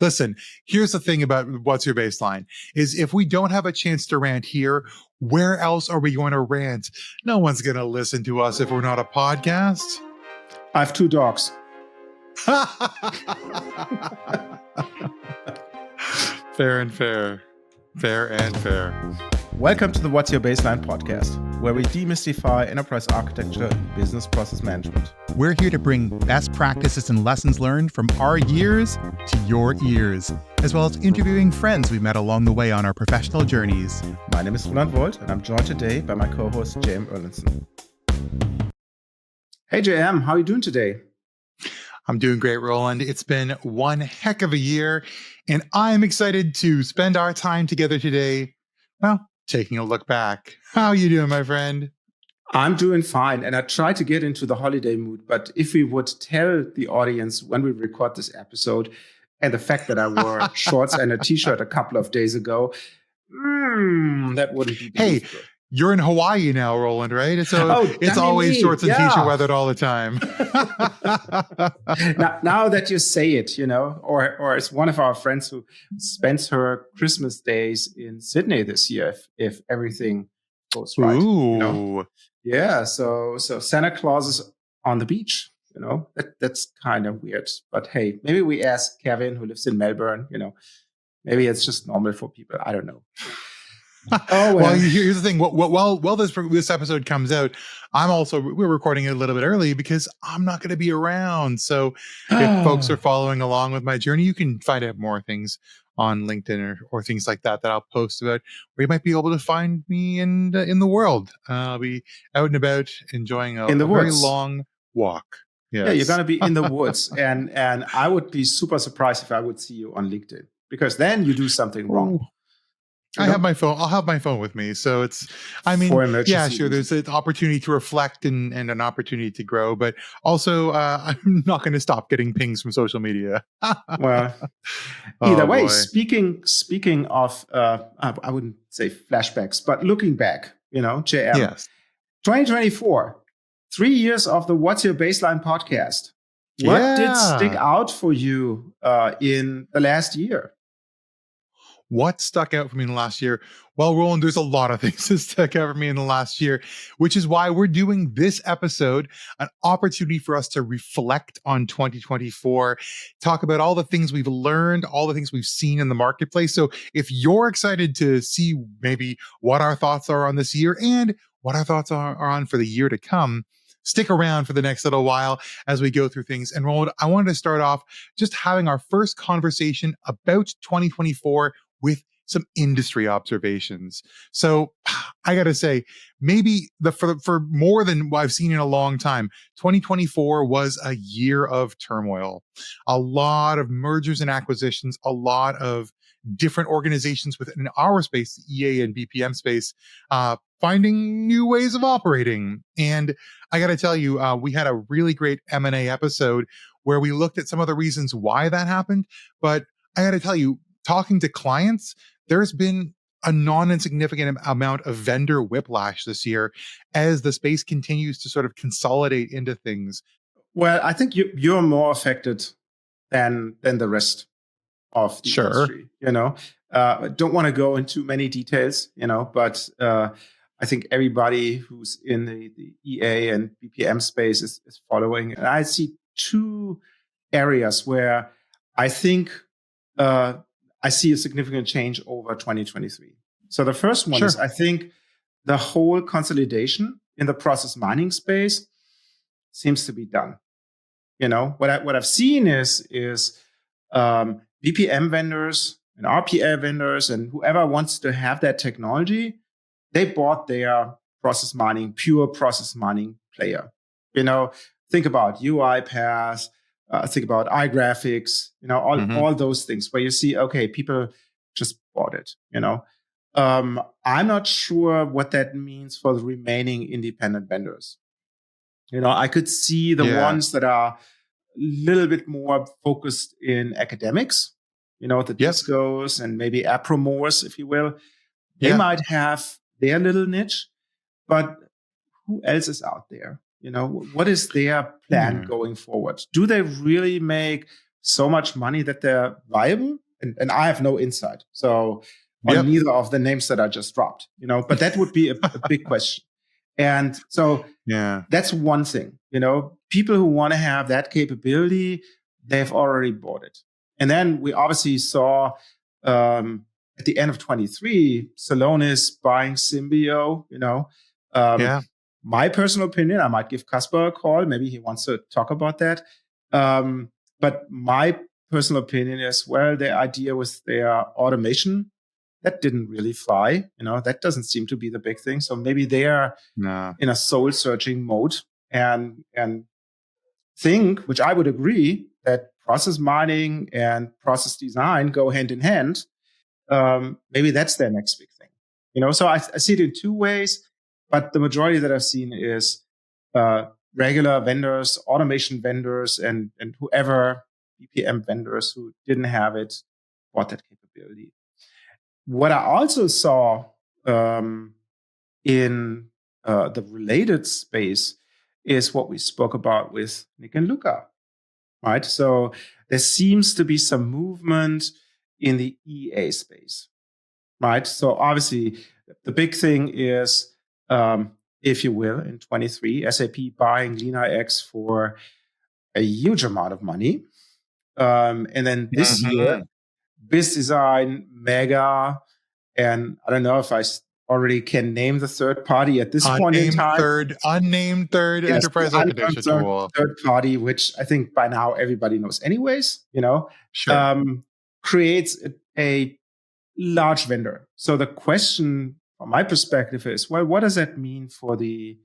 Listen, here's the thing about What's Your Baseline is if we don't have a chance to rant here, where else are we going to rant? No one's going to listen to us if we're not a podcast. I have 2 dogs. Fair and fair. Fair and fair. Welcome to the What's Your Baseline podcast, where we demystify enterprise architecture and business process management. We're here to bring best practices and lessons learned from our years to your ears, as well as interviewing friends we met along the way on our professional journeys. My name is Roland, and I'm joined today by my co-host, JM Erlandson. Hey, JM, how are you doing today? I'm doing great, Roland. It's been one heck of a year, and I'm excited to spend our time together today, well, taking a look back. How are you doing, my friend? I'm doing fine, and I try to get into the holiday mood, but if we would tell the audience when we record this episode, and the fact that I wore shorts and a t-shirt a couple of days ago, that wouldn't be believable. Hey, you're in Hawaii now, Roland, right? It's always shorts and t-shirt weathered all the time. now that you say it, or as one of our friends who spends her Christmas days in Sydney this year, if everything goes right. Ooh. Yeah, so Santa Claus is on the beach. That's kind of weird. But hey, maybe we ask Kevin, who lives in Melbourne. Maybe it's just normal for people. I don't know. Oh, well, here's the thing. While this episode comes out, we're recording it a little bit early because I'm not going to be around. So if folks are following along with my journey, you can find out more things on LinkedIn or things like that I'll post about, where you might be able to find me in the world. I'll be out and about enjoying a very long walk. Yes. Yeah, you're going to be in the woods. And I would be super surprised if I would see you on LinkedIn, because then you do something wrong. I have my phone. I'll have my phone with me. So yeah, sure. There's an opportunity to reflect and an opportunity to grow, but also I'm not going to stop getting pings from social media. Well, either way, speaking of, I wouldn't say flashbacks, but looking back, JM, yes. 2024, 3 years of the What's Your Baseline podcast. What did stick out for you in the last year? What stuck out for me in the last year? Well, Roland, there's a lot of things that stuck out for me in the last year, which is why we're doing this episode, an opportunity for us to reflect on 2024, talk about all the things we've learned, all the things we've seen in the marketplace. So if you're excited to see maybe what our thoughts are on this year and what our thoughts are on for the year to come, stick around for the next little while as we go through things. And Roland, I wanted to start off just having our first conversation about 2024 with some industry observations. So I got to say, maybe for more than what I've seen in a long time, 2024 was a year of turmoil. A lot of mergers and acquisitions, a lot of different organizations within our space, the EA and BPM space, finding new ways of operating. And I got to tell you, we had a really great M&A episode where we looked at some of the reasons why that happened. But I got to tell you, talking to clients, there's been a non-insignificant amount of vendor whiplash this year as the space continues to sort of consolidate into things. Well, I think you're more affected than the rest of the industry. Don't want to go into many details, but I think everybody who's in the EA and BPM space is following. And I see 2 areas where I think I see a significant change over 2023. So the first one is, I think, the whole consolidation in the process mining space seems to be done. What I've seen is BPM vendors and RPA vendors and whoever wants to have that technology, they bought their pure process mining player. Think about UiPath, think about iGraphics, all those things where you see, okay, people just bought it, I'm not sure what that means for the remaining independent vendors. I could see the ones that are a little bit more focused in academics, the Discos and maybe Apromores, if you will. They might have their little niche, but who else is out there? What is their plan going forward? Do they really make so much money that they're viable? And I have no insight. So on Yep. neither of the names that I just dropped, but that would be a big question. And so Yeah. that's one thing, people who want to have that capability, they've already bought it. And then we obviously saw at the end of 23, Celonis buying Symbio, Yeah. My personal opinion, I might give Casper a call. Maybe he wants to talk about that. But my personal opinion is, well, the idea with their automation, that didn't really fly. That doesn't seem to be the big thing. So maybe they are in a soul searching mode and think, which I would agree, that process mining and process design go hand in hand. Maybe that's their next big thing. So I see it in two ways, but the majority that I've seen is regular vendors, automation vendors, and whoever BPM vendors who didn't have it bought that capability. What I also saw in the related space is what we spoke about with Nick and Luca, right? So there seems to be some movement in the EA space, right? So obviously the big thing is, if you will, in 23, SAP buying LeanIX for a huge amount of money. And then this year, BizDesign, Mega, and I don't know if I already can name the third party at this point in time. Unnamed third Yes, enterprise architecture tool. Third party, which I think by now everybody knows anyways, Sure. Creates a large vendor. So the question from my perspective is, well, what does that mean for the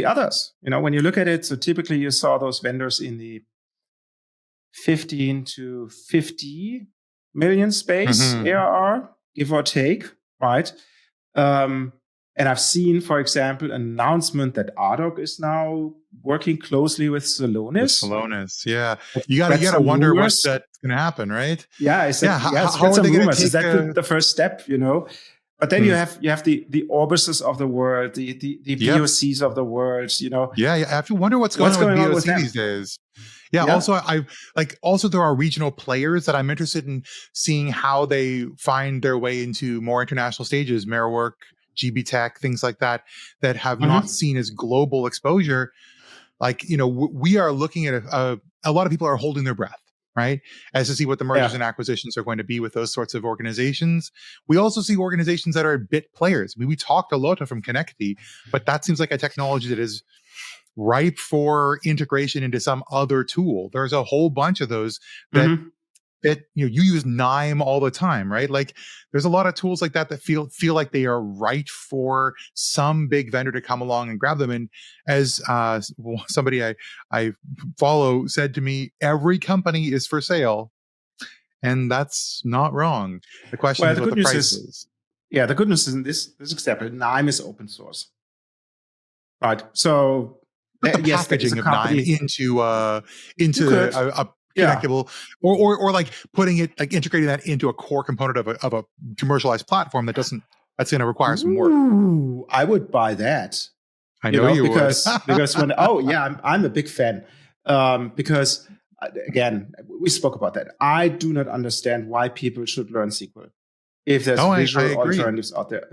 others? When you look at it, so typically you saw those vendors in the 15 to 50 million space ARR, give or take, right? And I've seen, for example, an announcement that Ardog is now working closely with Celonis. Yeah. You gotta wonder what's that's gonna happen, right? Yeah, how are they gonna take is that the first step, But then you have the Orbuses of the world, the BOCs of the world, Yeah, I have to wonder what's going on with BOC these days. Yeah. Also there are regional players that I'm interested in seeing how they find their way into more international stages, Merework, GB Tech, things like that have not seen as global exposure. We are looking at a lot of people are holding their breath, right? As to see what the mergers and acquisitions are going to be with those sorts of organizations. We also see organizations that are bit players. I mean, we talked a lot from Connecty, but that seems like a technology that is ripe for integration into some other tool. There's a whole bunch of those that you use NIME all the time, right? Like there's a lot of tools like that feel like they are right for some big vendor to come along and grab them. And as somebody I follow said to me, every company is for sale. And that's not wrong. The question is what the price is. Yeah, the good news is in this example, NIME is open source. Right. So the packaging of NIME into a connectable, or like putting it, like integrating that into a core component of a commercialized platform that's going to require some work. I would buy that. I know you would. because when I'm a big fan, because again, we spoke about that. I do not understand why people should learn SQL. If there's visual alternatives out there.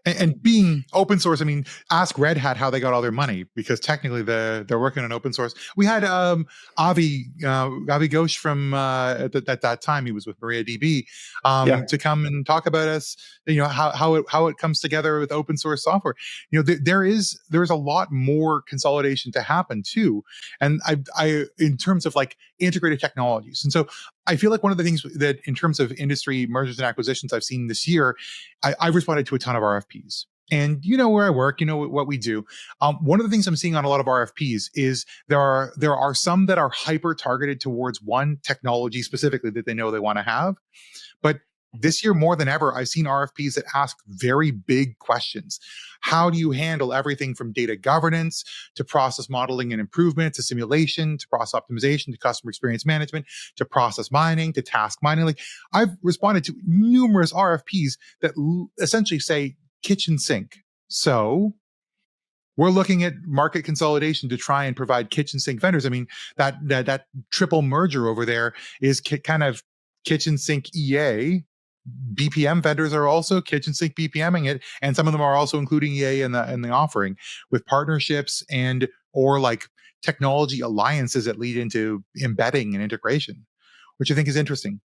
And being open source, I mean, ask Red Hat how they got all their money, because technically they're working on open source. We had Avi Ghosh from at that time, he was with MariaDB, to come and talk about us, how it comes together with open source software. There's a lot more consolidation to happen too. And I in terms of like integrated technologies. And so I feel like one of the things that in terms of industry mergers and acquisitions I've seen this year, I've responded to a ton of RFPs. And where I work, what we do. One of the things I'm seeing on a lot of RFPs is there are some that are hyper targeted towards one technology specifically that they know they want to have. But this year, more than ever, I've seen RFPs that ask very big questions. How do you handle everything from data governance to process modeling and improvement to simulation to process optimization to customer experience management to process mining to task mining? Like, I've responded to numerous RFPs that essentially say kitchen sink. So We're looking at market consolidation to try and provide kitchen sink vendors. I mean, that triple merger over there is kind of kitchen sink EA. BPM vendors are also kitchen sink BPMing it, and some of them are also including EA in the offering with partnerships and or like technology alliances that lead into embedding and integration, which I think is interesting.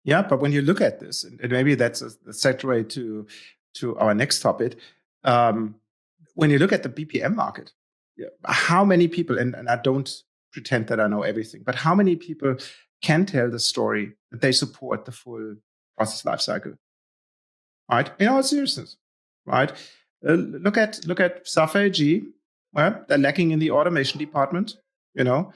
Yeah, but when you look at this, and maybe that's a segue to our next topic, when you look at the BPM market, how many people, and I don't pretend that I know everything, but how many people can tell the story that they support the full process lifecycle, right? In all seriousness, right? Look at SAP AG. Well, they're lacking in the automation department. Look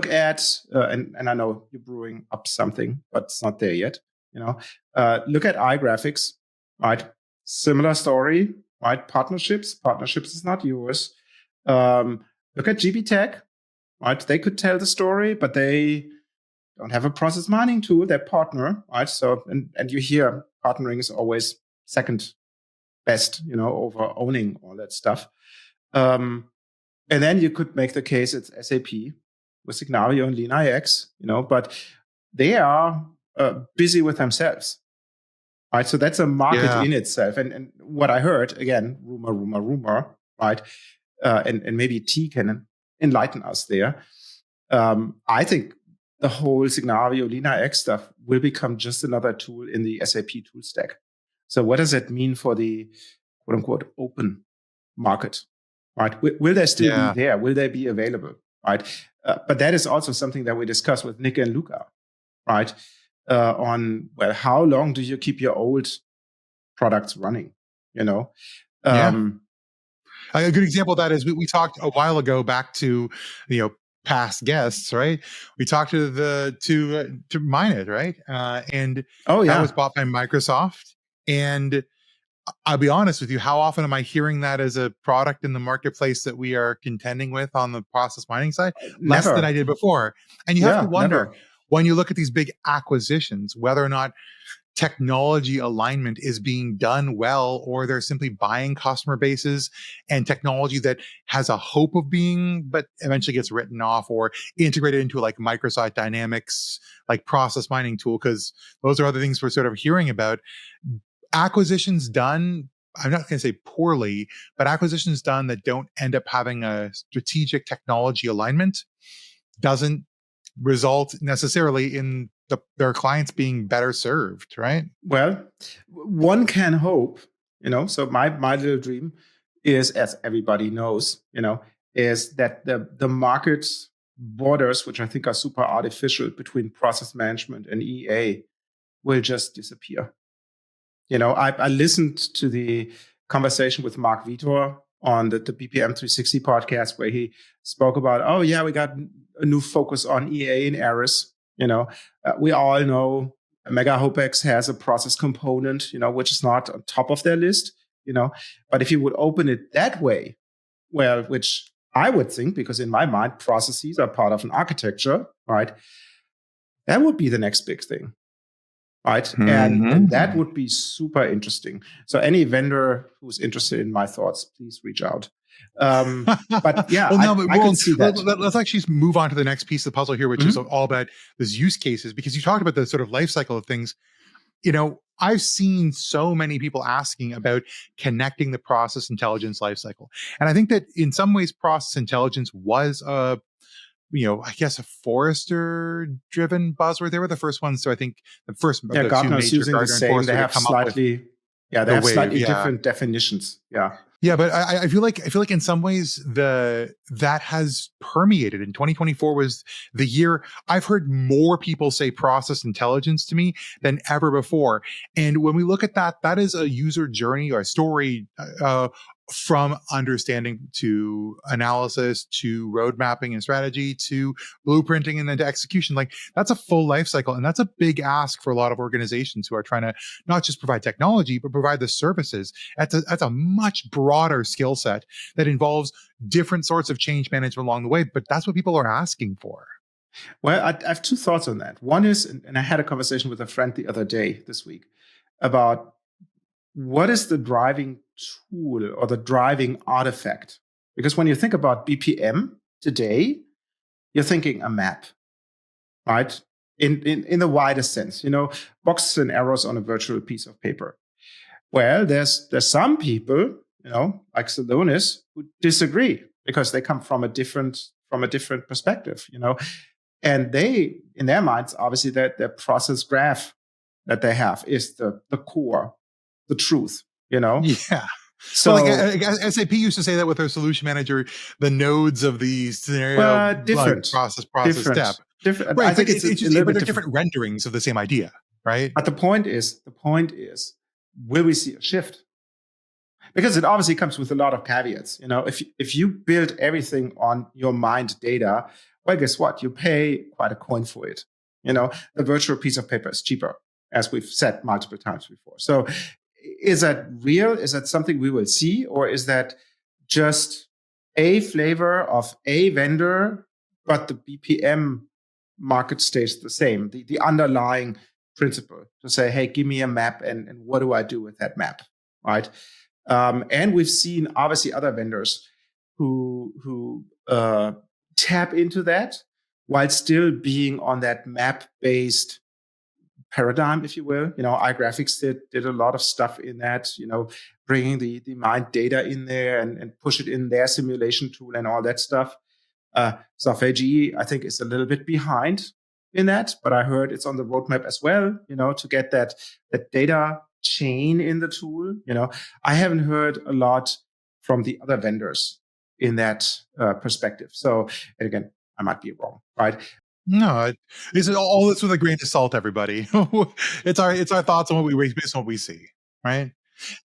at and I know you're brewing up something, but it's not there yet. Look at iGraphics, right? Similar story, right? Partnerships is not yours. Look at GB Tech, right? They could tell the story, but they don't have a process mining tool. They partner, right? So, and you hear partnering is always second best, over owning all that stuff. And then you could make the case it's SAP with Signavio and LeanIX, but they are busy with themselves, right? So that's a market in itself. And what I heard, again, rumor, right? And maybe T can enlighten us there. I think the whole Signavio, LeanIX stuff will become just another tool in the SAP tool stack. So what does that mean for the quote unquote open market, right? Will they still be there? Will they be available, right? But that is also something that we discussed with Nick and Luca, right? On, well, how long do you keep your old products running, A good example of that is we talked a while ago back to, past guests, right? We talked to to Minit, right? And that was bought by Microsoft. And I'll be honest with you, how often am I hearing that as a product in the marketplace that we are contending with on the process mining side? Less than I did before. And you have to wonder, when you look at these big acquisitions, whether or not technology alignment is being done well, or they're simply buying customer bases and technology that has a hope of being, but eventually gets written off or integrated into like Microsoft Dynamics, like process mining tool, because those are other things we're sort of hearing about. Acquisitions done, I'm not going to say poorly, but acquisitions done that don't end up having a strategic technology alignment doesn't result necessarily in their clients being better served, right? Well, one can hope, so my little dream is, as everybody knows, is that the market borders, which I think are super artificial between process management and EA, will just disappear. I listened to the conversation with Mark Vitor on the BPM 360 podcast, where he spoke about, we got a new focus on EA and ARIS. We all know Mega Hopex has a process component, which is not on top of their list, but if you would open it that way, well, which I would think, because in my mind, processes are part of an architecture, right? That would be the next big thing. Right. Mm-hmm. And that would be super interesting. So any vendor who's interested in my thoughts, please reach out. But yeah, I can see that. Let's actually move on to the next piece of the puzzle here, which is all about those use cases, because you talked about the sort of life cycle of things. I've seen so many people asking about connecting the process intelligence lifecycle. And I think that in some ways, process intelligence was I guess a Forrester-driven buzzword. They were the first ones. So I think the first Gartner's using the same. They have slightly, slightly different definitions. Yeah. Yeah, but I feel like in some ways that has permeated. And 2024 was the year I've heard more people say process intelligence to me than ever before. And when we look at that is a user journey or a story from understanding to analysis to road mapping and strategy to blueprinting and then to execution. Like, that's a full life cycle. And that's a big ask for a lot of organizations who are trying to not just provide technology, but provide the services. That's a much broader skill set that involves different sorts of change management along the way. But that's what people are asking for. Well, I have two thoughts on that. One is, and I had a conversation with a friend the other day this week about what is the driving tool or the driving artifact? Because when you think about BPM today, you're thinking a map, right? In the widest sense, boxes and arrows on a virtual piece of paper. Well, there's some people, like Salonis, who disagree because they come from a different perspective, and they, in their minds, obviously, that their process graph that they have is the core, the truth, Yeah. So, well, like SAP used to say that with their solution manager, the nodes of the scenario, different process different. step. Different. Right, I think but it's it's a just, little but bit they're different. different renderings of the same idea, right? But the point is, will we see a shift? Because it obviously comes with a lot of caveats. If you build everything on your mind data, well, guess what? You pay quite a coin for it. The virtual piece of paper is cheaper, as we've said multiple times before. So is that real? Is that something we will see? Or is that just a flavor of a vendor, but the BPM market stays the same? The underlying principle to say, hey, give me a map and what do I do with that map, right? And we've seen obviously other vendors who tap into that while still being on that map-based paradigm, if you will. iGraphics did a lot of stuff in that, bringing the mind data in there and push it in their simulation tool and all that stuff. Software GE, I think, is a little bit behind in that, but I heard it's on the roadmap as well, to get that data chain in the tool. I haven't heard a lot from the other vendors in that perspective. So, and again, I might be wrong, right? No, this is all this with a grain of salt, everybody. it's our thoughts on what we based on what we see, right?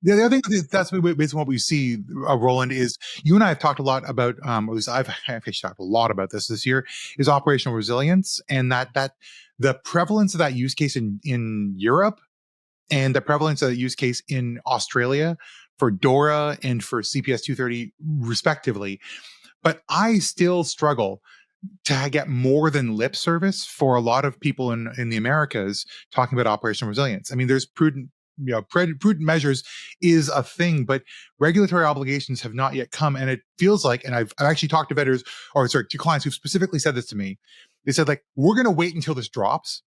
The other thing that's based on what we see, Roland, is you and I have talked a lot about, or at least I've actually talked a lot about this year, is operational resilience, and that the prevalence of that use case in Europe and the prevalence of that use case in Australia for DORA and for CPS 230 respectively. But I still struggle to get more than lip service for a lot of people in the Americas talking about operational resilience. I mean, there's prudent measures is a thing, but regulatory obligations have not yet come. And it feels like, and I've actually talked to vendors, to clients who've specifically said this to me. They said, like, we're going to wait until this drops.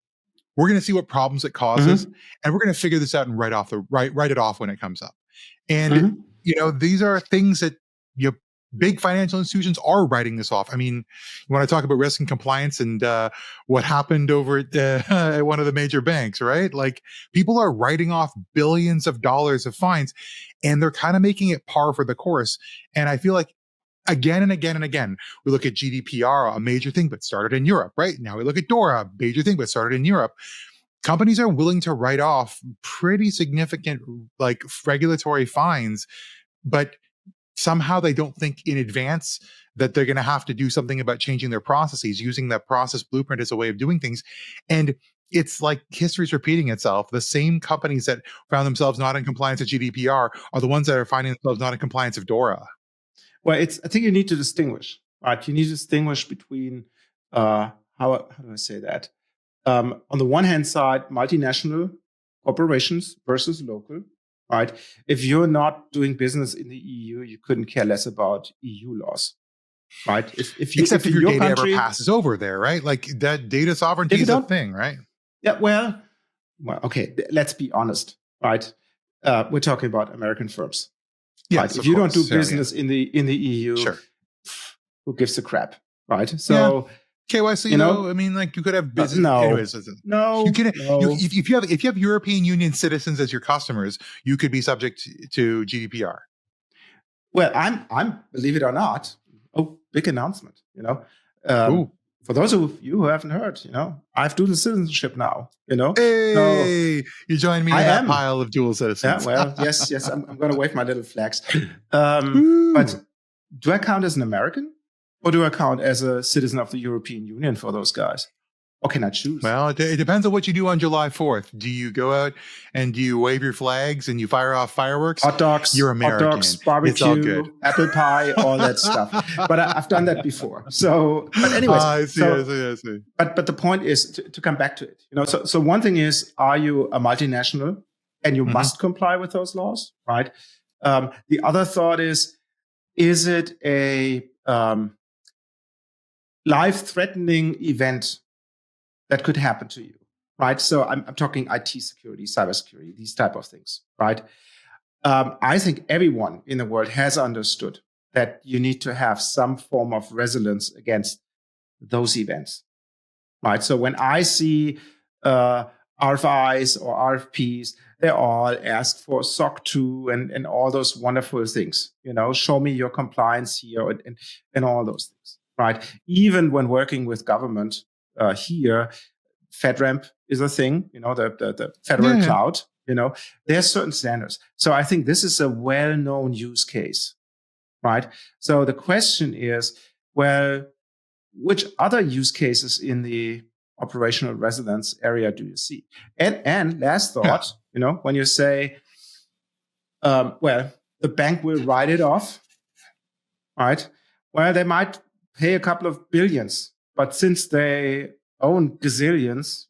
We're going to see what problems it causes, and we're going to figure this out and write it off when it comes up. And these are things that big financial institutions are writing this off. I mean, you want to talk about risk and compliance and what happened over at one of the major banks, right? Like, people are writing off billions of dollars of fines, and they're kind of making it par for the course. And I feel like again and again and again, we look at GDPR, a major thing, but started in Europe, right? Now we look at DORA, a major thing, but started in Europe. Companies are willing to write off pretty significant, like, regulatory fines, but somehow they don't think in advance that they're going to have to do something about changing their processes, using that process blueprint as a way of doing things. And it's like history's repeating itself. The same companies that found themselves not in compliance with GDPR are the ones that are finding themselves not in compliance with DORA. Well, I think you need to distinguish, right? You need to distinguish between, how do I say that? On the one hand side, multinational corporations versus local, right? If you're not doing business in the EU, you couldn't care less about EU laws, right? If your data ever passes over there, right? Like, that data sovereignty is a thing, right? Yeah, well, okay, let's be honest, right? We're talking about American firms. Yes, right? If you don't do business in the EU, sure, who gives a crap, right? So KYC, I mean, like, you could have business. Anyways, if you have European Union citizens as your customers, you could be subject to GDPR. Well, I'm believe it or not. Oh, big announcement! For those of you who haven't heard, I have dual citizenship now. Hey, you join me in that pile of dual citizens. Yeah, well, yes. I'm going to wave my little flags. But do I count as an American, or do I count as a citizen of the European Union for those guys? Or can I choose? Well, it depends on what you do on July 4th. Do you go out and do you wave your flags and you fire off fireworks? Hot dogs, you're American. Hot dogs, barbecue, it's all good. Apple pie, all that stuff. But I've done that before. So, but anyways, I see. But the point is to come back to it. So one thing is, are you a multinational and you must comply with those laws, right? The other thought is it a life-threatening event that could happen to you, right? So I'm talking IT security, cybersecurity, these type of things, right? I think everyone in the world has understood that you need to have some form of resilience against those events, right? So when I see RFIs or RFPs, they all ask for SOC 2 and all those wonderful things, show me your compliance here and all those things, right? Even when working with government here, FedRAMP is a thing, the federal cloud, there's certain standards. So I think this is a well-known use case, right? So the question is, well, which other use cases in the operational resilience area do you see? And last thought, when you say, well, the bank will write it off, right? Well, they might pay a couple of billions, but since they own gazillions,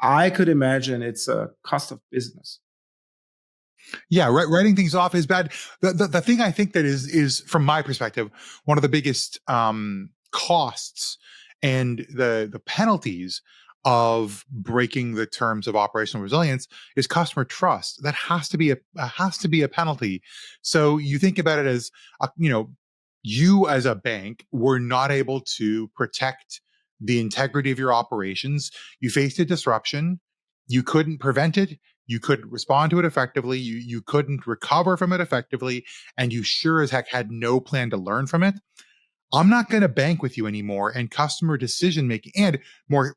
I could imagine it's a cost of business. Yeah, writing things off is bad. The thing I think that is from my perspective, one of the biggest costs and the penalties of breaking the terms of operational resilience is customer trust. That has to be a penalty. So you think about it as you as a bank were not able to protect the integrity of your operations. You faced a disruption. You couldn't prevent it. You couldn't respond to it effectively. You couldn't recover from it effectively. And you sure as heck had no plan to learn from it. I'm not going to bank with you anymore. And customer decision making, and more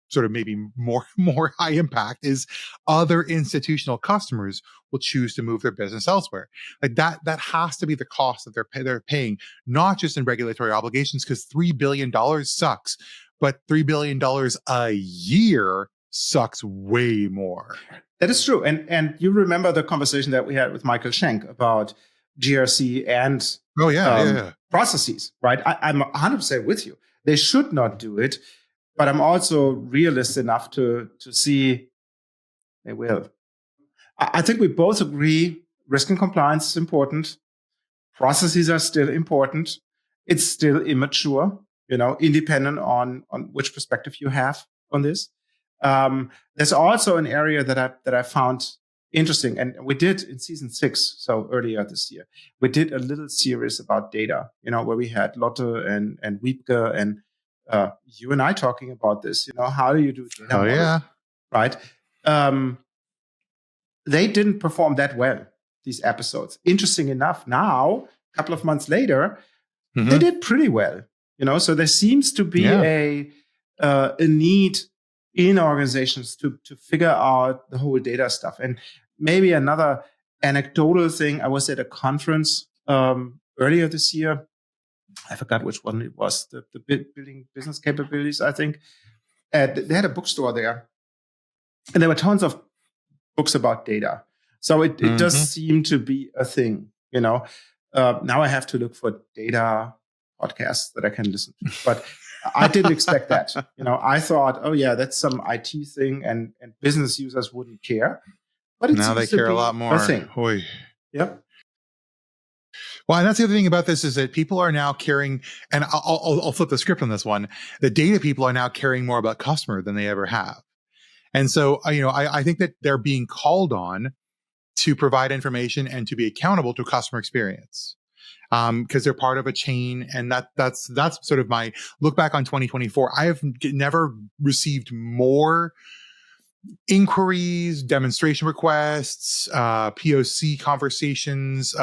sort of maybe more high impact, is other institutional customers will choose to move their business elsewhere. Like that has to be the cost that they're paying, not just in regulatory obligations, because $3 billion sucks, but $3 billion a year sucks way more. That is true. And you remember the conversation that we had with Michael Schenk about GRC and processes, right? I'm 100% with you. They should not do it, but I'm also realist enough to see they will. I think we both agree risk and compliance is important. Processes are still important. It's still immature, independent on which perspective you have on this. There's also an area that I found interesting, and we did in season 6, so earlier this year, we did a little series about data, where we had Lotte and Wiebke and you and I talking about this. How do you do data modeling, right? They didn't perform that well, these episodes. Interesting enough, now a couple of months later, they did pretty well. So there seems to be a need in organizations to figure out the whole data stuff. And maybe another anecdotal thing, I was at a conference earlier this year. I forgot which one it was, the building business capabilities, I think. They had a bookstore there. And there were tons of books about data. So it does seem to be a thing, Now I have to look for data podcasts that I can listen to. But I didn't expect that. I thought, oh yeah, that's some IT thing, and business users wouldn't care. But now they care a lot more. Yep. Well, and that's the other thing about this is that people are now caring, and I'll flip the script on this one. The data people are now caring more about customer than they ever have. And so, I think that they're being called on to provide information and to be accountable to customer experience. Because they're part of a chain, and that's sort of my look back on 2024. I have never received more inquiries, demonstration requests, POC conversations,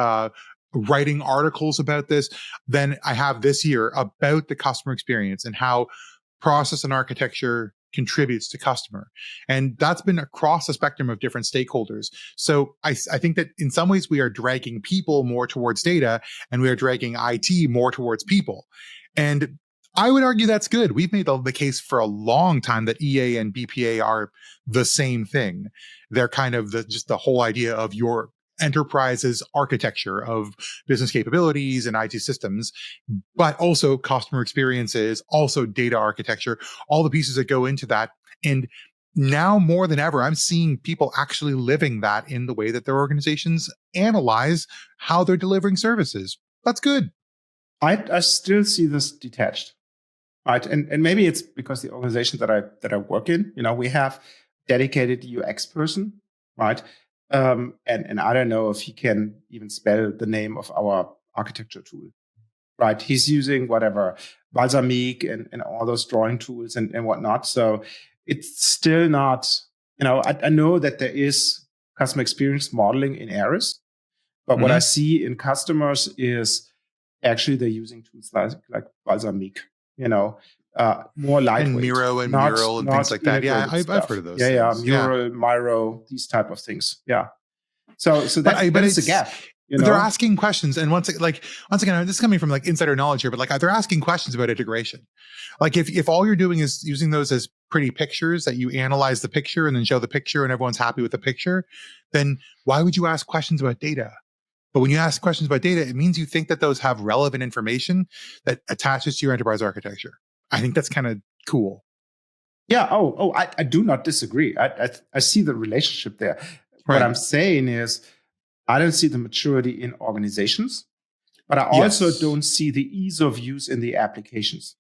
writing articles about this than I have this year about the customer experience and how process and architecture contributes to customer. And that's been across the spectrum of different stakeholders. So I think that in some ways we are dragging people more towards data, and we are dragging IT more towards people. And I would argue that's good. We've made the case for a long time that EA and BPA are the same thing. They're kind of just the whole idea of your enterprise's architecture of business capabilities and IT systems, but also customer experiences, also data architecture, all the pieces that go into that. And now more than ever, I'm seeing people actually living that in the way that their organizations analyze how they're delivering services. That's good. I still see this detached, right? And maybe it's because the organization that I work in, we have dedicated UX person, right? And I don't know if he can even spell the name of our architecture tool, right? He's using whatever Balsamiq and all those drawing tools and whatnot. So it's still not, I know that there is customer experience modeling in Ares, but what I see in customers is actually they're using tools like Balsamiq, more lightweight. And Miro and Mural and things like that. Yeah, I've heard of those things. Yeah, Mural, Miro, these type of things. Yeah. So that is a gap. They're asking questions, and once again, this is coming from like insider knowledge here, but like they're asking questions about integration. Like if all you're doing is using those as pretty pictures that you analyze the picture and then show the picture and everyone's happy with the picture, then why would you ask questions about data? But when you ask questions about data, it means you think that those have relevant information that attaches to your enterprise architecture. I think that's kind of cool. Yeah. I do not disagree. I see the relationship there. Right. What I'm saying is, I don't see the maturity in organizations, but I also don't see the ease of use in the applications.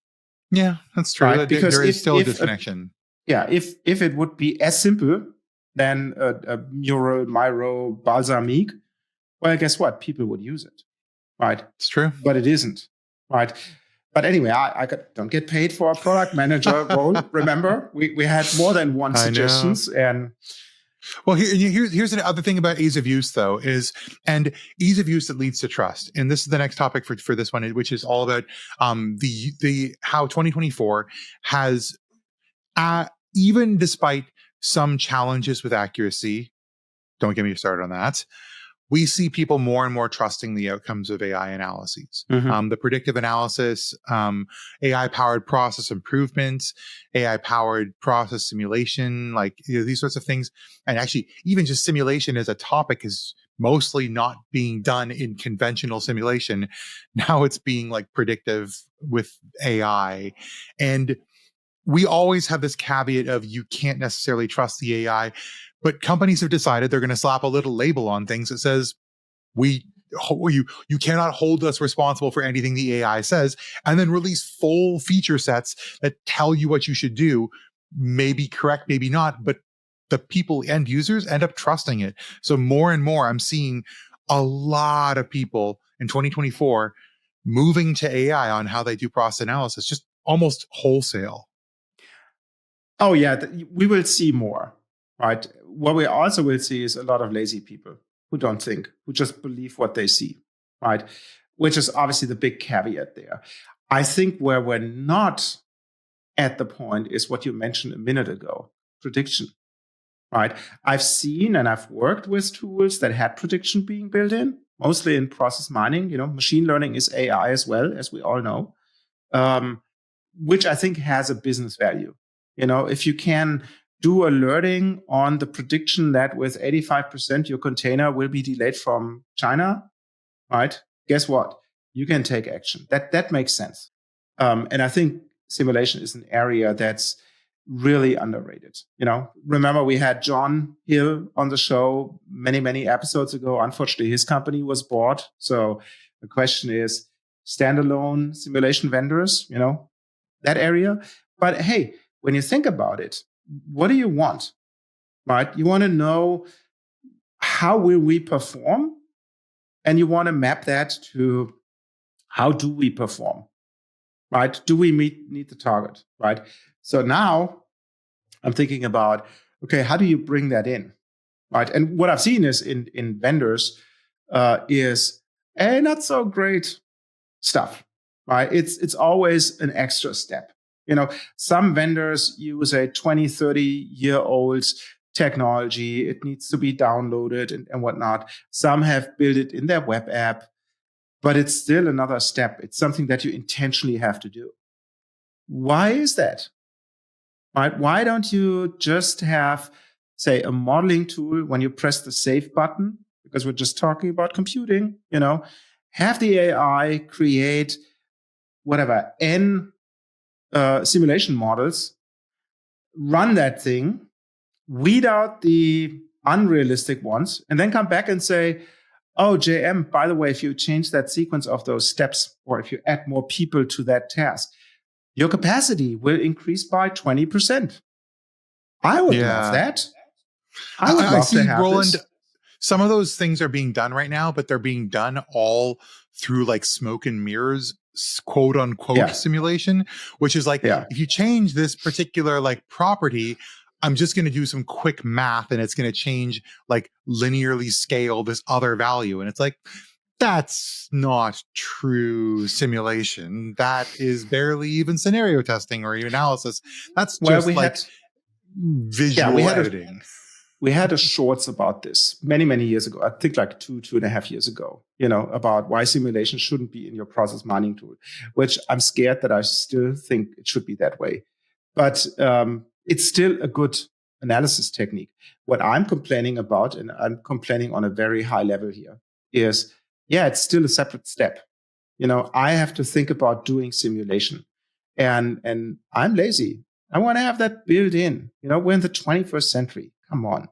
Yeah, that's true. Right? Because there is still a disconnection. If it would be as simple than a Mural, Miro, Balsamiq, well, guess what? People would use it, right? It's true. But it isn't, right? But anyway, I don't get paid for a product manager role. Remember, we had more than one suggestions. And well, here's the other thing about ease of use, though, and ease of use that leads to trust. And this is the next topic for this one, which is all about the how 2024 has, even despite some challenges with accuracy, don't get me started on that, we see people more and more trusting the outcomes of AI analyses. The predictive analysis, AI-powered process improvements, AI-powered process simulation, like these sorts of things. And actually, even just simulation as a topic is mostly not being done in conventional simulation. Now it's being like predictive with AI. And we always have this caveat of you can't necessarily trust the AI. But companies have decided they're going to slap a little label on things that says, you cannot hold us responsible for anything the AI says, and then release full feature sets that tell you what you should do. Maybe correct, maybe not, but the people, end users, end up trusting it. So more and more, I'm seeing a lot of people in 2024 moving to AI on how they do process analysis, just almost wholesale. Oh yeah, we will see more, right? What we also will see is a lot of lazy people who don't think, who just believe what they see, right? Which is obviously the big caveat there. I think where we're not at the point is what you mentioned a minute ago, prediction, right? I've seen and I've worked with tools that had prediction being built in, mostly in process mining. Machine learning is AI as well, as we all know, which I think has a business value. If you can do alerting on the prediction that with 85% your container will be delayed from China, right? Guess what? You can take action. That makes sense. And I think simulation is an area that's really underrated. Remember we had John Hill on the show many, many episodes ago. Unfortunately, his company was bought. So the question is standalone simulation vendors, that area. But hey, when you think about it, what do you want, right? You want to know how will we perform, and you want to map that to how do we perform, right? Do we meet the target, right? So now I'm thinking about, okay, how do you bring that in, right? And what I've seen is in vendors is not so great stuff, right? It's always an extra step. Some vendors use a 20, 30-year-old technology. It needs to be downloaded and whatnot. Some have built it in their web app, but it's still another step. It's something that you intentionally have to do. Why is that? Right? Why don't you just have, say, a modeling tool when you press the save button? Because we're just talking about computing, have the AI create whatever, N simulation models, run that thing, weed out the unrealistic ones, and then come back and say, oh, JM, by the way, if you change that sequence of those steps, or if you add more people to that task, your capacity will increase by 20%. I would love that. I would love see, to have Roland, this. some of those things are being done right now, but they're being done all through like smoke and mirrors, quote unquote simulation, which is like, if you change this particular like property, I'm just going to do some quick math and it's going to change, like linearly scale this other value. And it's like, that's not true simulation. That is barely even scenario testing or even analysis. That's just visual editing. We had a shorts about this many, many years ago. I think like 2.5 years ago, about why simulation shouldn't be in your process mining tool, which I'm scared that I still think it should be that way. But it's still a good analysis technique. What I'm complaining about, and I'm complaining on a very high level here, is, it's still a separate step. I have to think about doing simulation, and I'm lazy. I want to have that built in. We're in the 21st century. Come on,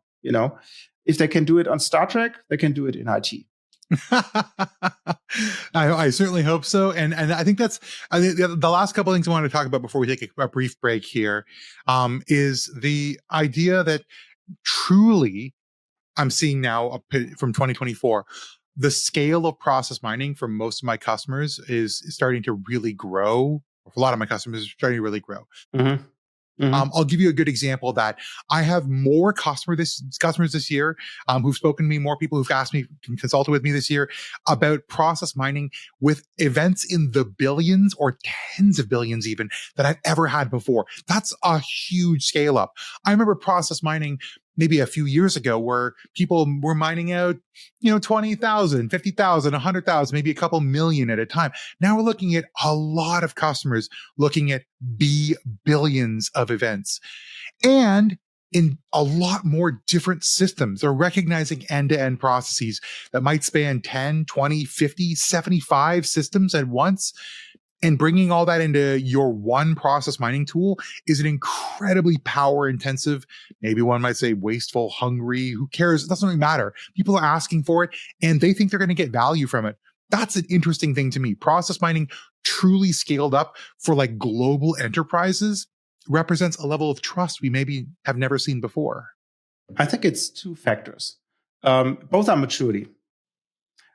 if they can do it on Star Trek, they can do it in IT. I certainly hope so. And I think that's the last couple of things I wanted to talk about before we take a brief break here, is the idea that truly I'm seeing now from 2024, the scale of process mining for most of my customers is starting to really grow. For a lot of my customers, is starting to really grow. Mm-hmm. Mm-hmm. I'll give you a good example of that. I have more customers this year who've spoken to me, more people who've asked me, consulted with me this year about process mining with events in the billions or tens of billions even that I've ever had before. That's a huge scale up. I remember process mining maybe a few years ago where people were mining out, 20,000, 50,000, 100,000, maybe a couple million at a time. Now we're looking at a lot of customers looking at billions of events, and in a lot more different systems. They're recognizing end-to-end processes that might span 10, 20, 50, 75 systems at once. And bringing all that into your one process mining tool is an incredibly power intensive, maybe one might say wasteful, hungry, who cares? It doesn't really matter. People are asking for it and they think they're going to get value from it. That's an interesting thing to me. Process mining truly scaled up for like global enterprises represents a level of trust we maybe have never seen before. I think it's two factors. Both are maturity.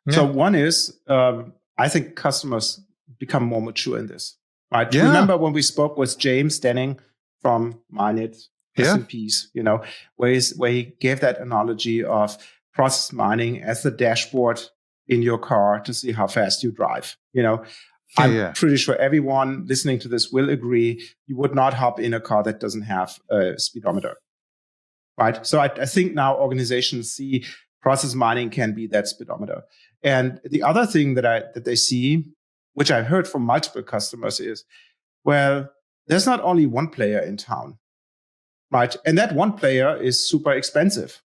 Yeah. So one is, I think customers become more mature in this, right? Yeah. Remember when we spoke with James Denning from Mineit, rest in peace, where he gave that analogy of process mining as the dashboard in your car to see how fast you drive. I'm pretty sure everyone listening to this will agree you would not hop in a car that doesn't have a speedometer, right? So I think now organizations see process mining can be that speedometer. And the other thing that they see, which I heard from multiple customers, is, well, there's not only one player in town, right? And that one player is super expensive,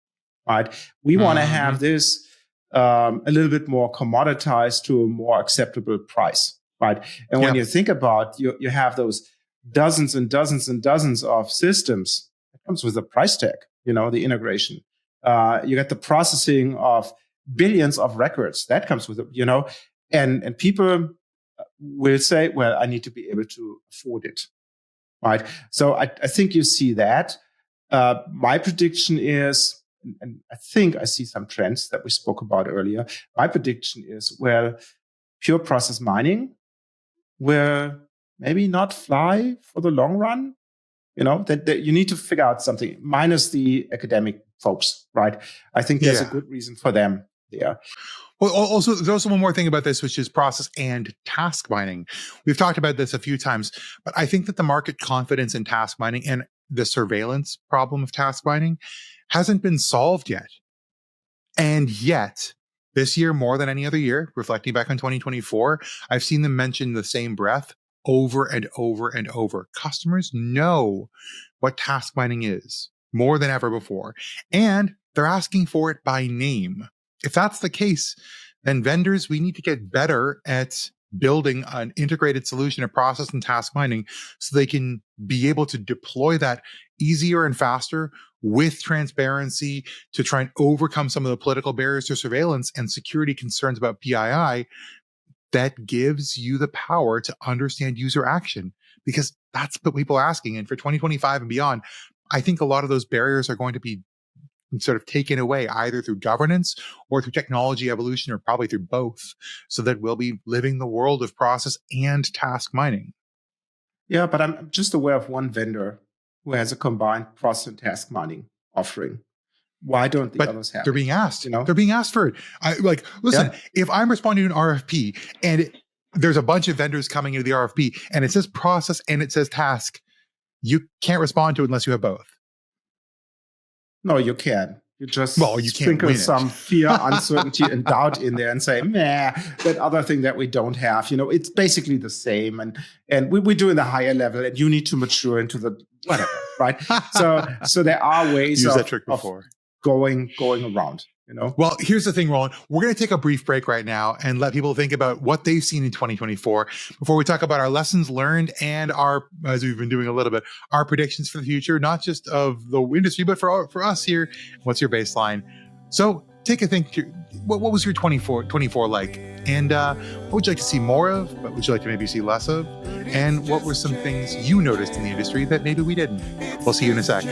right? We want to have this a little bit more commoditized to a more acceptable price, right? And when you think about, you have those dozens and dozens and dozens of systems, it comes with a price tag, the integration. You get the processing of billions of records, that comes with it, and people will say, well, I need to be able to afford it, right? So I think you see that. My prediction is, and I think I see some trends that we spoke about earlier. My prediction is, well, pure process mining will maybe not fly for the long run. That you need to figure out something, minus the academic folks, right? I think there's a good reason for them there. Well, also, there's also one more thing about this, which is process and task mining. We've talked about this a few times, but I think that the market confidence in task mining and the surveillance problem of task mining hasn't been solved yet. And yet, this year, more than any other year, reflecting back on 2024, I've seen them mention the same breath over and over and over. Customers know what task mining is more than ever before, and they're asking for it by name. If that's the case, then vendors, we need to get better at building an integrated solution of process and task mining so they can be able to deploy that easier and faster with transparency to try and overcome some of the political barriers to surveillance and security concerns about PII, that gives you the power to understand user action, because that's what people are asking. And for 2025 and beyond, I think a lot of those barriers are going to be sort of taken away either through governance or through technology evolution, or probably through both, so that we'll be living the world of process and task mining. Yeah, but I'm just aware of one vendor who has a combined process and task mining offering. Why don't the others have they're it? being asked. You know? They're being asked for it. Listen, if I'm responding to an RFP and there's a bunch of vendors coming into the RFP and it says process and it says task, you can't respond to it unless you have both. No, you can. You just you can't sprinkle some fear, uncertainty, and doubt in there and say, meh, that other thing that we don't have. It's basically the same. And we do in the higher level, and you need to mature into the whatever, right? So there are ways Used that trick before. Going around. Well, here's the thing, Roland. We're going to take a brief break right now and let people think about what they've seen in 2024 before we talk about our lessons learned and our, as we've been doing a little bit, our predictions for the future, not just of the industry, but for us here. What's your baseline? So take a think. What was your 24 like? And what would you like to see more of? What would you like to maybe see less of? And what were some things you noticed in the industry that maybe we didn't? We'll see you in a sec.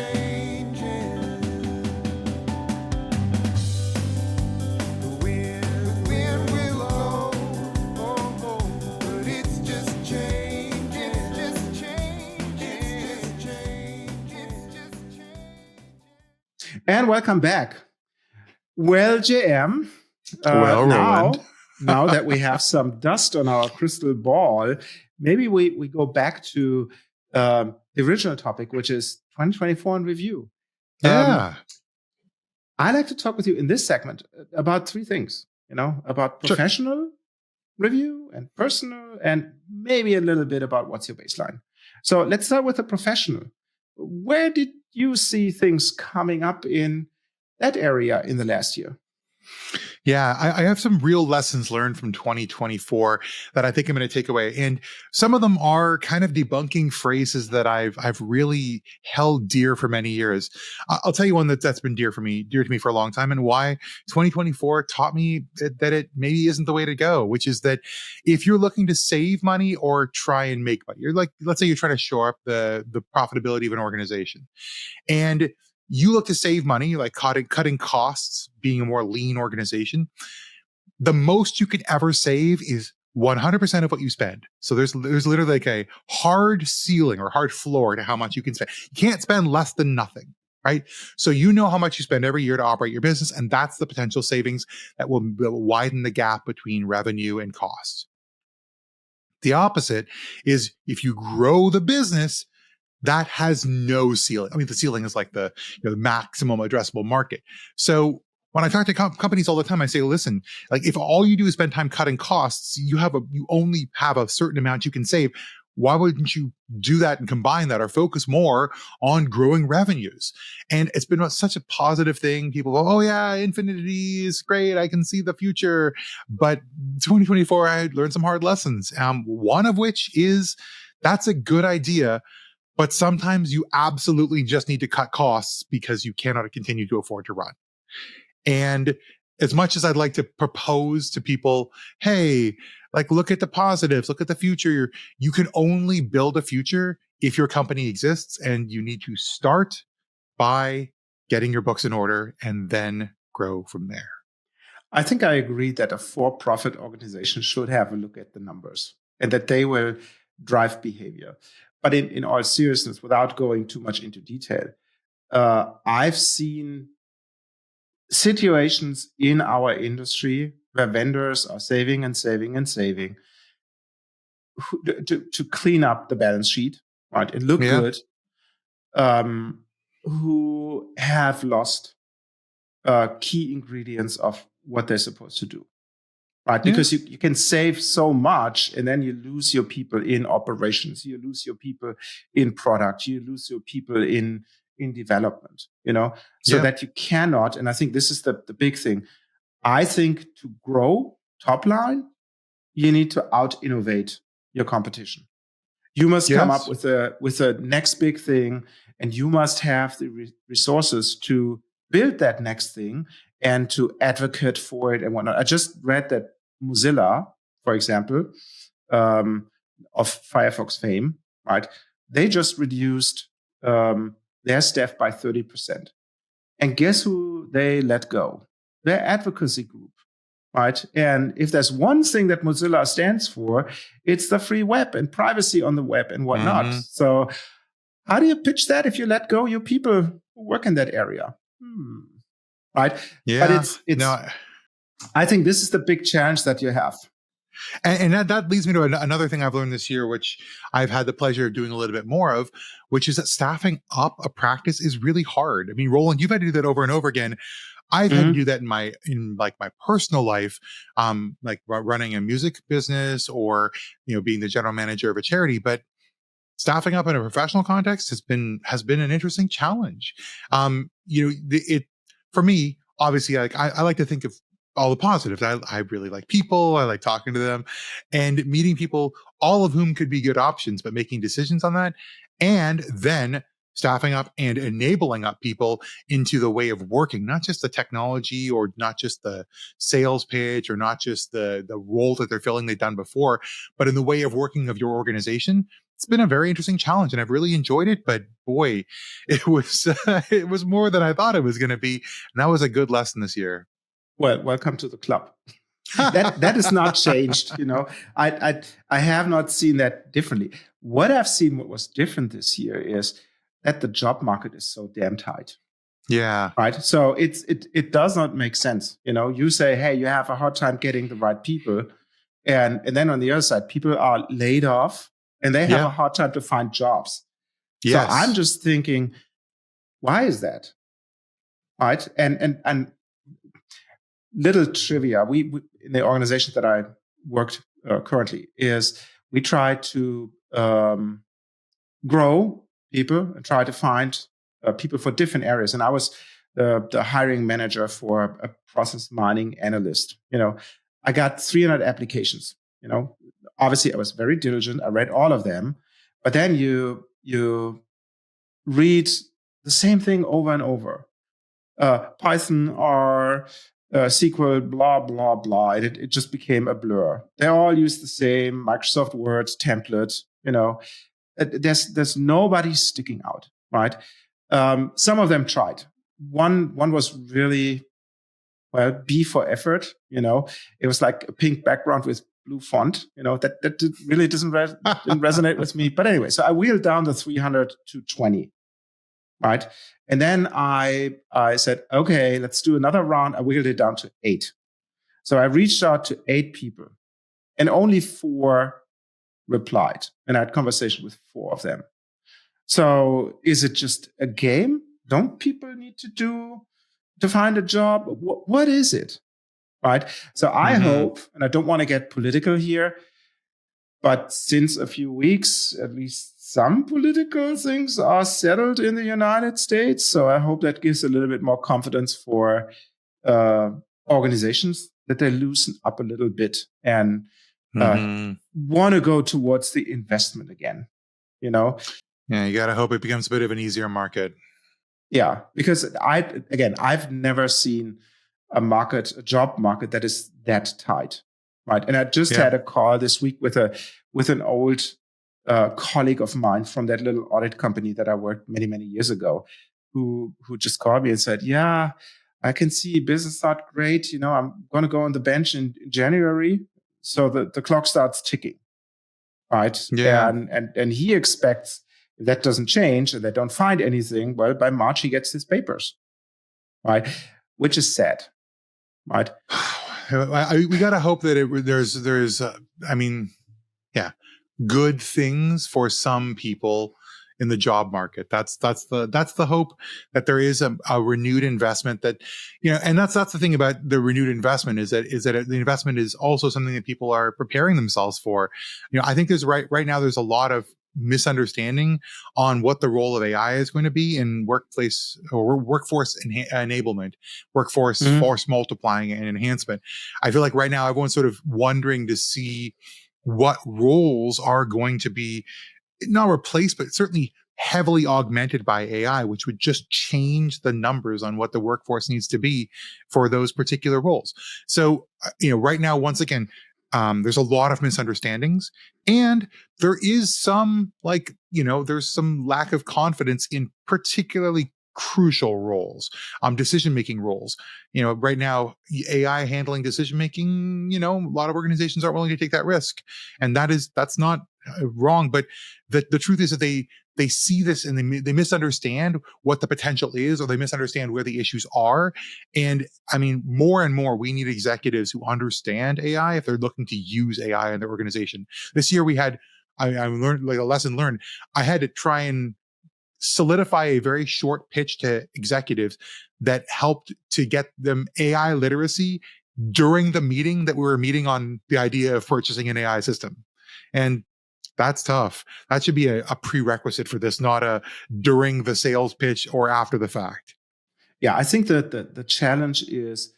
And welcome back. Well, JM, Roland. now that we have some dust on our crystal ball, maybe we go back to the original topic, which is 2024 in review. Yeah. I like to talk with you in this segment about three things, about professional review and personal, and maybe a little bit about what's your baseline. So let's start with the professional. Where did you see things coming up in that area in the last year? Yeah, I have some real lessons learned from 2024 that I think I'm going to take away. And some of them are kind of debunking phrases that I've really held dear for many years. I'll tell you one that's been dear to me for a long time, and why 2024 taught me that it maybe isn't the way to go, which is that if you're looking to save money or try and make money, you're like, let's say you're trying to shore up the profitability of an organization, and you look to save money, like cutting costs, being a more lean organization. The most you can ever save is 100% of what you spend. So there's literally like a hard ceiling or hard floor to how much you can spend. You can't spend less than nothing, right? So you know how much you spend every year to operate your business, and that's the potential savings that will widen the gap between revenue and costs. The opposite is if you grow the business, that has no ceiling. I mean, the ceiling is like the maximum addressable market. So when I talk to companies all the time, I say, listen, like if all you do is spend time cutting costs, you only have a certain amount you can save. Why wouldn't you do that and combine that or focus more on growing revenues? And it's been such a positive thing. People go, oh yeah, Infinity is great. I can see the future. But 2024, I learned some hard lessons. One of which is that's a good idea, but sometimes you absolutely just need to cut costs because you cannot continue to afford to run. And as much as I'd like to propose to people, hey, like look at the positives, look at the future, you can only build a future if your company exists, and you need to start by getting your books in order and then grow from there. I think I agree that a for-profit organization should have a look at the numbers and that they will drive behavior. But in all seriousness, without going too much into detail, I've seen situations in our industry where vendors are saving and saving and saving to clean up the balance sheet, right, and look good, who have lost key ingredients of what they're supposed to do. Right, because you can save so much, and then you lose your people in operations, you lose your people in product, you lose your people in development, so that you cannot. And I think this is the big thing. I think to grow top line, you need to out innovate your competition. You must come up with a next big thing, and you must have the resources to build that next thing and to advocate for it and whatnot. I just read that Mozilla, for example, of Firefox fame, right? They just reduced their staff by 30%. And guess who they let go? Their advocacy group, right? And if there's one thing that Mozilla stands for, it's the free web and privacy on the web and whatnot. Mm-hmm. So how do you pitch that if you let go your people who work in that area? Right? Yeah. But I think this is the big challenge that you have. And that leads me to another thing I've learned this year, which I've had the pleasure of doing a little bit more of, which is that staffing up a practice is really hard. I mean, Roland, you've had to do that over and over again. I've had to do that in my personal life, like running a music business or, being the general manager of a charity. But staffing up in a professional context has been an interesting challenge. For me, obviously, I like to think of all the positives. I really like people. I like talking to them and meeting people, all of whom could be good options, but making decisions on that. And then staffing up and enabling up people into the way of working, not just the technology or not just the sales pitch or not just the role that they're filling they've done before, but in the way of working of your organization. It's been a very interesting challenge and I've really enjoyed it, but boy, it was more than I thought it was going to be. And that was a good lesson this year. Well, welcome to the club. that is not changed. I have not seen that differently. What I've seen, what was different this year is that the job market is so damn tight. Yeah. Right. So it does not make sense. You say, hey, you have a hard time getting the right people. And then on the other side, people are laid off and they have a hard time to find jobs. Yes. So I'm just thinking, why is that? Right. And little trivia, we in the organization that I worked currently is we try to grow people and try to find people for different areas. And I was the hiring manager for a process mining analyst. I got 300 applications. Obviously I was very diligent. I read all of them, but then you read the same thing over and over. Python or SQL, blah, blah, blah. It just became a blur. They all use the same Microsoft Word template. There's nobody sticking out, right? Some of them tried. One was really, B for effort. It was like a pink background with blue font. That really didn't resonate with me. But anyway, so I wheeled down the 300 to 20. Right. And then I said, okay, let's do another round. I wheeled it down to 8. So I reached out to 8 people and only 4 replied. And I had conversation with 4 of them. So is it just a game? Don't people need to find a job? What is it? Right. So I hope, and I don't want to get political here, but since a few weeks, at least some political things are settled in the United States. So I hope that gives a little bit more confidence for organizations that they loosen up a little bit and want to go towards the investment again. Yeah, you got to hope it becomes a bit of an easier market. Yeah, because I've never seen a job market that is that tight. Right. And I just had a call this week with an old colleague of mine from that little audit company that I worked many, many years ago, who just called me and said, yeah, I can see business not great. I'm going to go on the bench in January. So the clock starts ticking. Right. Yeah. And he expects if that doesn't change and they don't find anything, well, by March, he gets his papers. Right. Which is sad. Right. We got to hope that there's good things for some people in the job market. That's the hope, that there is a renewed investment that, and that's the thing about the renewed investment is that the investment is also something that people are preparing themselves for. I think there's right now, there's a lot of misunderstanding on what the role of AI is going to be in workplace or workforce enablement, workforce force multiplying and enhancement. I feel like right now everyone's sort of wondering to see what roles are going to be not replaced, but certainly heavily augmented by AI, which would just change the numbers on what the workforce needs to be for those particular roles. So, right now, once again, there's a lot of misunderstandings, and there is some there's some lack of confidence in particularly crucial roles, decision-making roles. Right now, AI handling decision-making, a lot of organizations aren't willing to take that risk. And that's not wrong. But the truth is that they see this and they misunderstand what the potential is, or they misunderstand where the issues are. And I mean, more and more, we need executives who understand AI if they're looking to use AI in their organization. This year we had, I learned, like, a lesson learned. I had to try and solidify a very short pitch to executives that helped to get them AI literacy during the meeting that we were meeting on the idea of purchasing an AI system. And that's tough. That should be a prerequisite for this, not a during the sales pitch or after the fact. Yeah, I think that the challenge is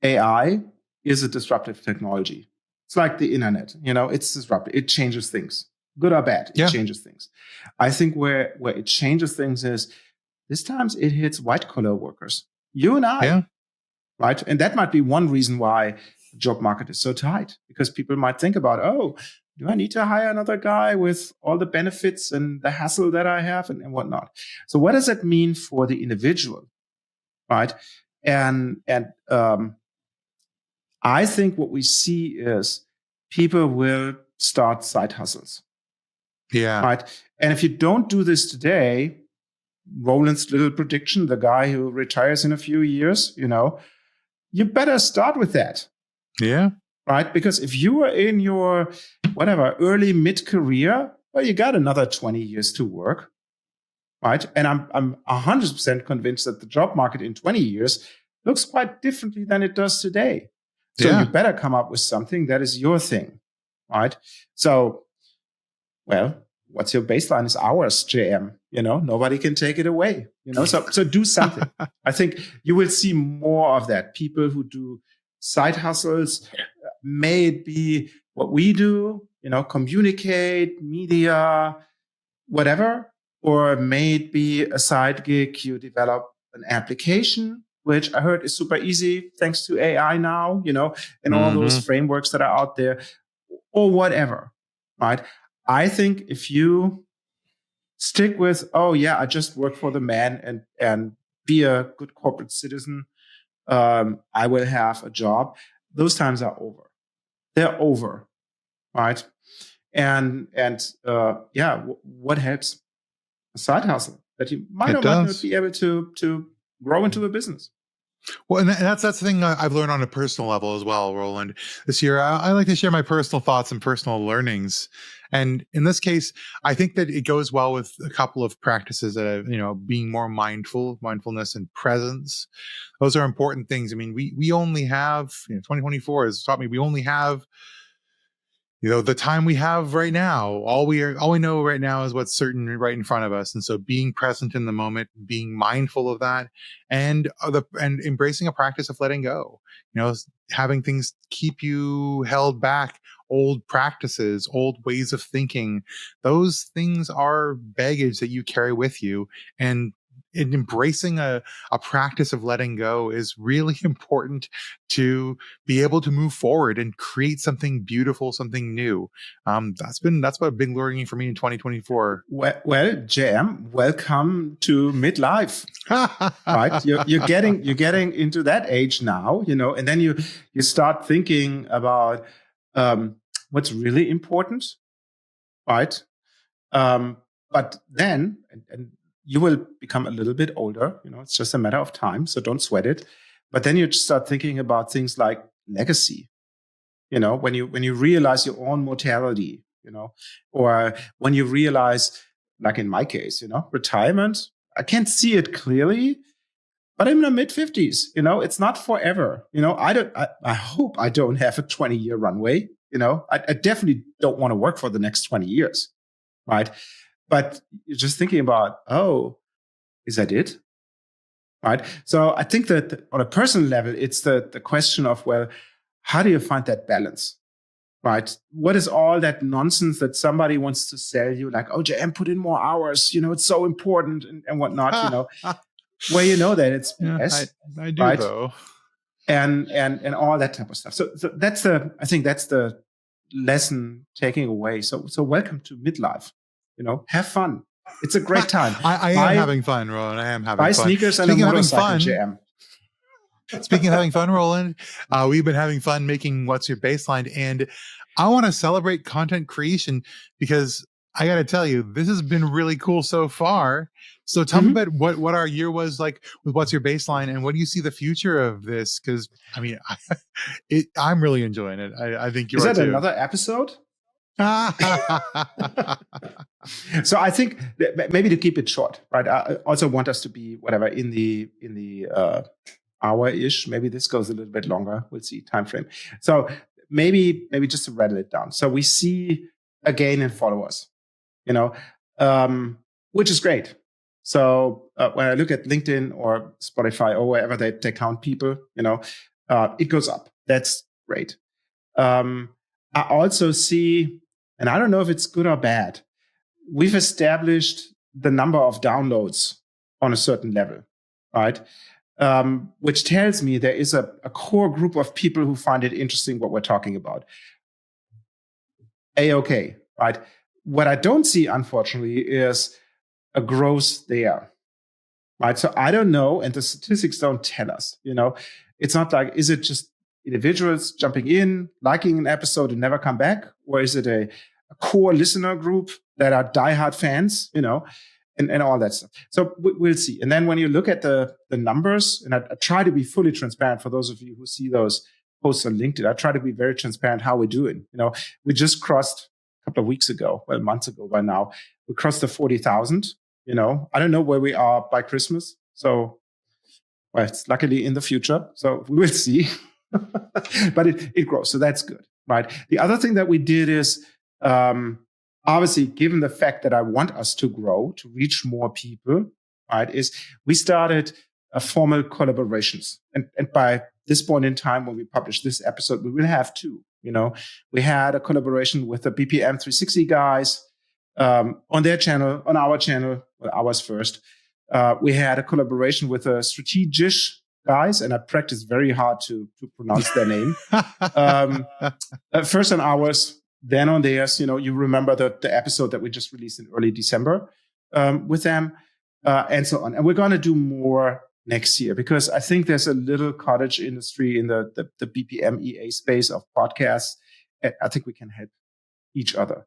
AI is a disruptive technology. It's like the internet, it's disruptive. It changes things, good or bad. It changes things. I think where it changes things is this times it hits white collar workers, you and I, right? And that might be one reason why the job market is so tight, because people might think about, oh, do I need to hire another guy with all the benefits and the hassle that I have and whatnot? So what does that mean for the individual, right? And I think what we see is people will start side hustles. Yeah. Right. And if you don't do this today, Roland's little prediction, the guy who retires in a few years, you better start with that. Yeah. Right. Because if you are in your early mid-career, well, you got another 20 years to work. Right. And I'm 100% convinced that the job market in 20 years looks quite differently than it does today. So you better come up with something that is your thing. Right. So, well, what's your baseline is ours, JM. Nobody can take it away. So do something. I think you will see more of that. People who do side hustles, may it be what we do, communicate, media, whatever, or may it be a side gig, you develop an application, which I heard is super easy thanks to AI now, and all those frameworks that are out there, or whatever, right? I think if you stick with, oh yeah, I just work for the man and be a good corporate citizen, I will have a job. Those times are over. They're over, right? And what helps? A side hustle that you might or might not be able to grow into a business. Well, and that's the thing I've learned on a personal level as well, Roland. This year, I like to share my personal thoughts and personal learnings. And in this case, I think that it goes well with a couple of practices that, being more mindfulness and presence. Those are important things. I mean, we only have, 2024 has taught me we only have, the time we have right now. All we know right now is what's certain right in front of us. And so being present in the moment, being mindful of that, and embracing a practice of letting go, having things keep you held back, old practices, old ways of thinking, those things are baggage that you carry with you. And embracing a practice of letting go is really important to be able to move forward and create something beautiful, something new. That's what a big learning for me in 2024. Well, JM, welcome to midlife. Right? You're getting into that age now, and then you start thinking about what's really important, right? But then, and you will become a little bit older, it's just a matter of time, so don't sweat it. But then you start thinking about things like legacy, when you realize your own mortality, or when you realize, like in my case, retirement, I can't see it clearly, but I'm in the mid-50s, it's not forever. I hope I don't have a 20-year runway, I definitely don't want to work for the next 20 years, right? But you're just thinking about, oh, is that it? Right. So I think that on a personal level, it's the question of, well, how do you find that balance? right? What is all that nonsense that somebody wants to sell you? Like, oh, JM put in more hours, it's so important and whatnot, where you know that it's Yeah, BS, I do right? though. And all that type of stuff. So I think that's the lesson taking away. So welcome to midlife. Have fun. It's a great time. I am having fun, Roland. I am having buy fun. sneakers and Speaking a of having motorcycle, fun, JM. Speaking of having fun, Roland, we've been having fun making What's Your Baseline, and I want to celebrate content creation because I got to tell you, this has been really cool so far. So tell me about what our year was like with What's Your Baseline, and what do you see the future of this? Because I mean, I'm really enjoying it. I think you are too. Is that another episode? So I think that maybe to keep it short, right? I also want us to be whatever in the hour-ish. Maybe this goes a little bit longer. We'll see time frame. So maybe just to rattle it down. So we see a gain in followers, which is great. So when I look at LinkedIn or Spotify or wherever they count people, it goes up. That's great. I also see, and I don't know if it's good or bad, we've established the number of downloads on a certain level, right? Which tells me there is a core group of people who find it interesting what we're talking about. A-okay, right? What I don't see, unfortunately, is a growth there, right? So I don't know, and the statistics don't tell us, It's not like, is it just individuals jumping in, liking an episode and never come back? Or is it a core listener group that are diehard fans, and all that stuff. So we'll see. And then when you look at the numbers, and I try to be fully transparent for those of you who see those posts on LinkedIn, I try to be very transparent how we're doing. We just crossed a couple of weeks ago, months ago by now, we crossed the 40,000. I don't know where we are by Christmas. So, it's luckily in the future. So we will see. But it grows. So that's good, right? The other thing that we did is, obviously, given the fact that I want us to grow, to reach more people, right, is we started formal collaborations. And by this point in time, when we publish this episode, we will have two. We had a collaboration with the BPM 360 guys on their channel, on our channel, well, ours first. We had a collaboration with the Strategish guys, and I practiced very hard to pronounce their name. First on ours, then on theirs. You remember the episode that we just released in early December with them, and so on. And we're going to do more next year because I think there's a little cottage industry in the BPM EA space of podcasts. I think we can help each other.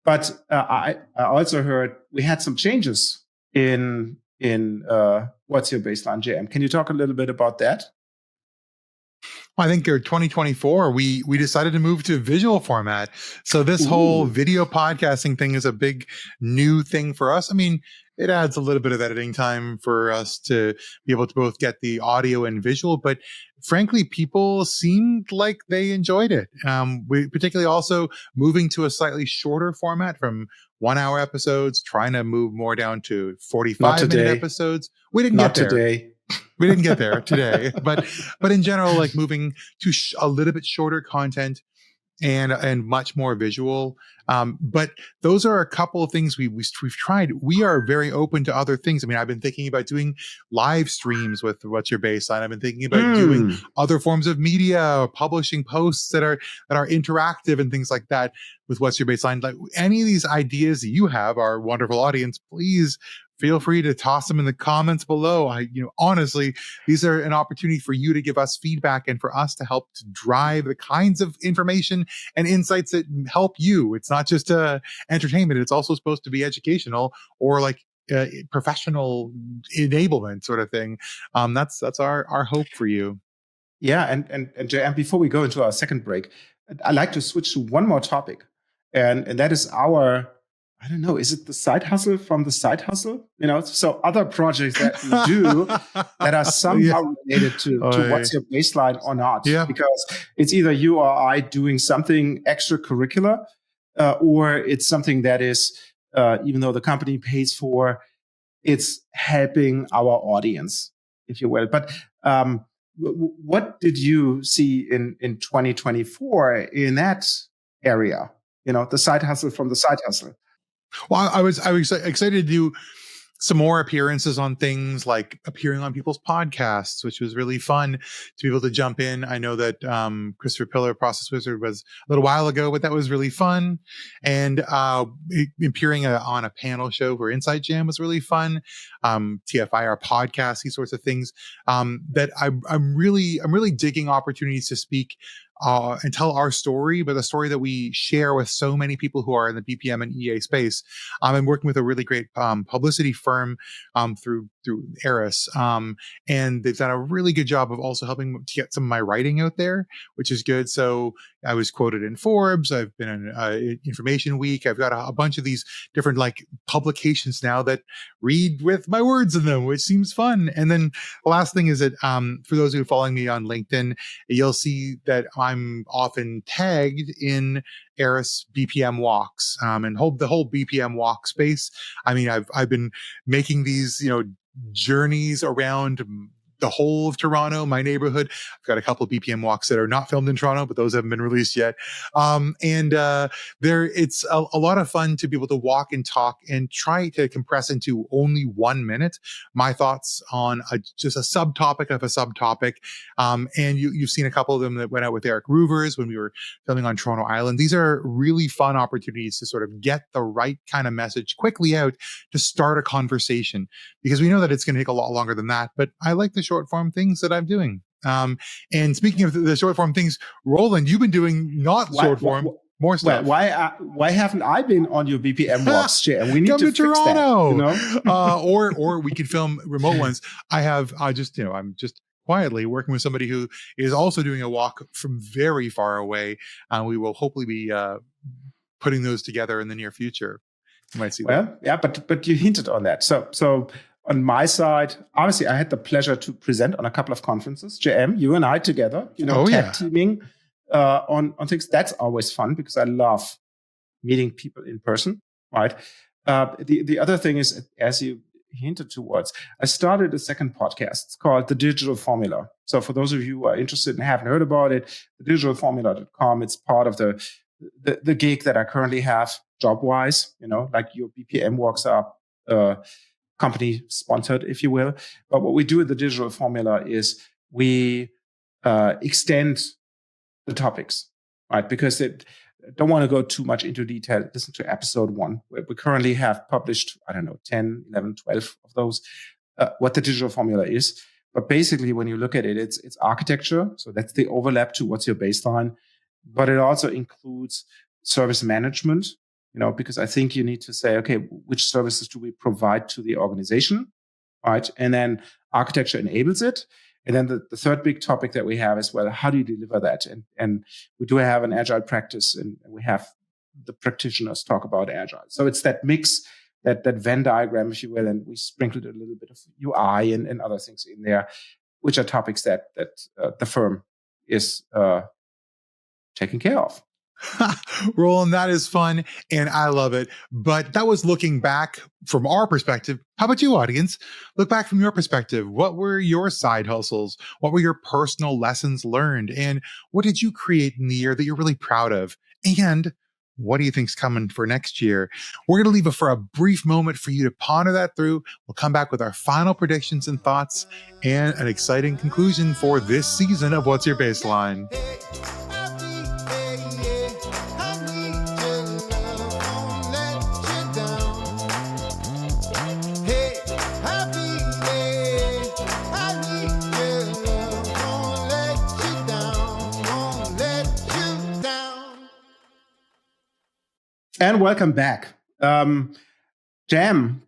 But I also heard we had some changes in What's Your Baseline, JM. Can you talk a little bit about that? I think in 2024, we decided to move to a visual format. So this whole video podcasting thing is a big new thing for us. I mean, it adds a little bit of editing time for us to be able to both get the audio and visual, but frankly, people seemed like they enjoyed it. We particularly also moving to a slightly shorter format from 1 hour episodes, trying to move more down to 45-minute episodes. We didn't get there. Today. We didn't get there today, but in general, like moving to a little bit shorter content and much more visual. But those are a couple of things we've tried. We are very open to other things. I mean, I've been thinking about doing live streams with What's Your Baseline. I've been thinking about doing other forms of media, or publishing posts that are interactive and things like that with What's Your Baseline. Like any of these ideas that you have, our wonderful audience, please feel free to toss them in the comments below. Honestly, these are an opportunity for you to give us feedback and for us to help to drive the kinds of information and insights that help you. It's not just entertainment. It's also supposed to be educational or like professional enablement sort of thing. That's our hope for you. Yeah. And before we go into our second break, I'd like to switch to one more topic. And that is our, I don't know, is it the side hustle from the side hustle? So other projects that we do that are somehow related to What's Your Baseline or not. Yeah. Because it's either you or I doing something extracurricular, or it's something that is, even though the company pays for, it's helping our audience, if you will. But what did you see in 2024 in that area. The side hustle from the side hustle. Well, I was excited to do some more appearances on things like appearing on people's podcasts, which was really fun to be able to jump in. I know that Christopher Pillar, Process Wizard, was a little while ago, but that was really fun. And appearing on a panel show for Inside Jam was really fun. TFI, our podcast, these sorts of things. That I'm really digging opportunities to speak and tell our story, but the story that we share with so many people who are in the BPM and EA space. I'm working with a really great publicity firm through Eris, and they've done a really good job of also helping to get some of my writing out there, which is good. So I was quoted in Forbes. I've been in Information Week. I've got a bunch of these different like publications now that read with my words in them, which seems fun. And then the last thing is that for those who are following me on LinkedIn, you'll see that I'm often tagged in Eris BPM walks and the whole BPM walk space. I mean, I've been making these, journeys around the whole of Toronto, my neighborhood. I've got a couple of BPM walks that are not filmed in Toronto, but those haven't been released yet. It's a lot of fun to be able to walk and talk and try to compress into only 1 minute my thoughts on just a subtopic of a subtopic. And you've seen a couple of them that went out with Eric Roovers when we were filming on Toronto Island. These are really fun opportunities to sort of get the right kind of message quickly out to start a conversation, because we know that it's going to take a lot longer than that. But I like the short form things that I'm doing. And speaking of the short form things, Roland, you've been doing short form. More stuff. Why haven't I been on your BPM walks, Jay? We need to fix Toronto. That, or we could film remote ones. I'm just quietly working with somebody who is also doing a walk from very far away. We will hopefully be putting those together in the near future. You might see that. Yeah, but you hinted on that. So on my side, obviously, I had the pleasure to present on a couple of conferences. JM, you and I together, tag teaming on things. That's always fun because I love meeting people in person, right? The other thing is, as you hinted towards, I started a second podcast. It's called The Digital Formula. So for those of you who are interested and haven't heard about it, thedigitalformula.com, it's part of the gig that I currently have job-wise, like your BPM walks are company sponsored, if you will. But what we do at the Digital Formula is we extend the topics, right? Because don't want to go too much into detail. Listen to episode 1, where we currently have published, 10, 11, 12 of those, what the Digital Formula is. But basically, when you look at it, it's architecture. So that's the overlap to what's your baseline. But it also includes service management, because I think you need to say, okay, which services do we provide to the organization, right? And then architecture enables it. And then the third big topic that we have is, well, how do you deliver that? And we do have an agile practice, and we have the practitioners talk about agile. So it's that mix, that Venn diagram, if you will, and we sprinkled a little bit of UI and other things in there, which are topics that the firm is taking care of. Roland, that is fun, and I love it. But that was looking back from our perspective. How about you, audience? Look back from your perspective. What were your side hustles? What were your personal lessons learned? And what did you create in the year that you're really proud of? And what do you think's coming for next year? We're going to leave it for a brief moment for you to ponder that through. We'll come back with our final predictions and thoughts and an exciting conclusion for this season of What's Your Baseline? And welcome back. Jam,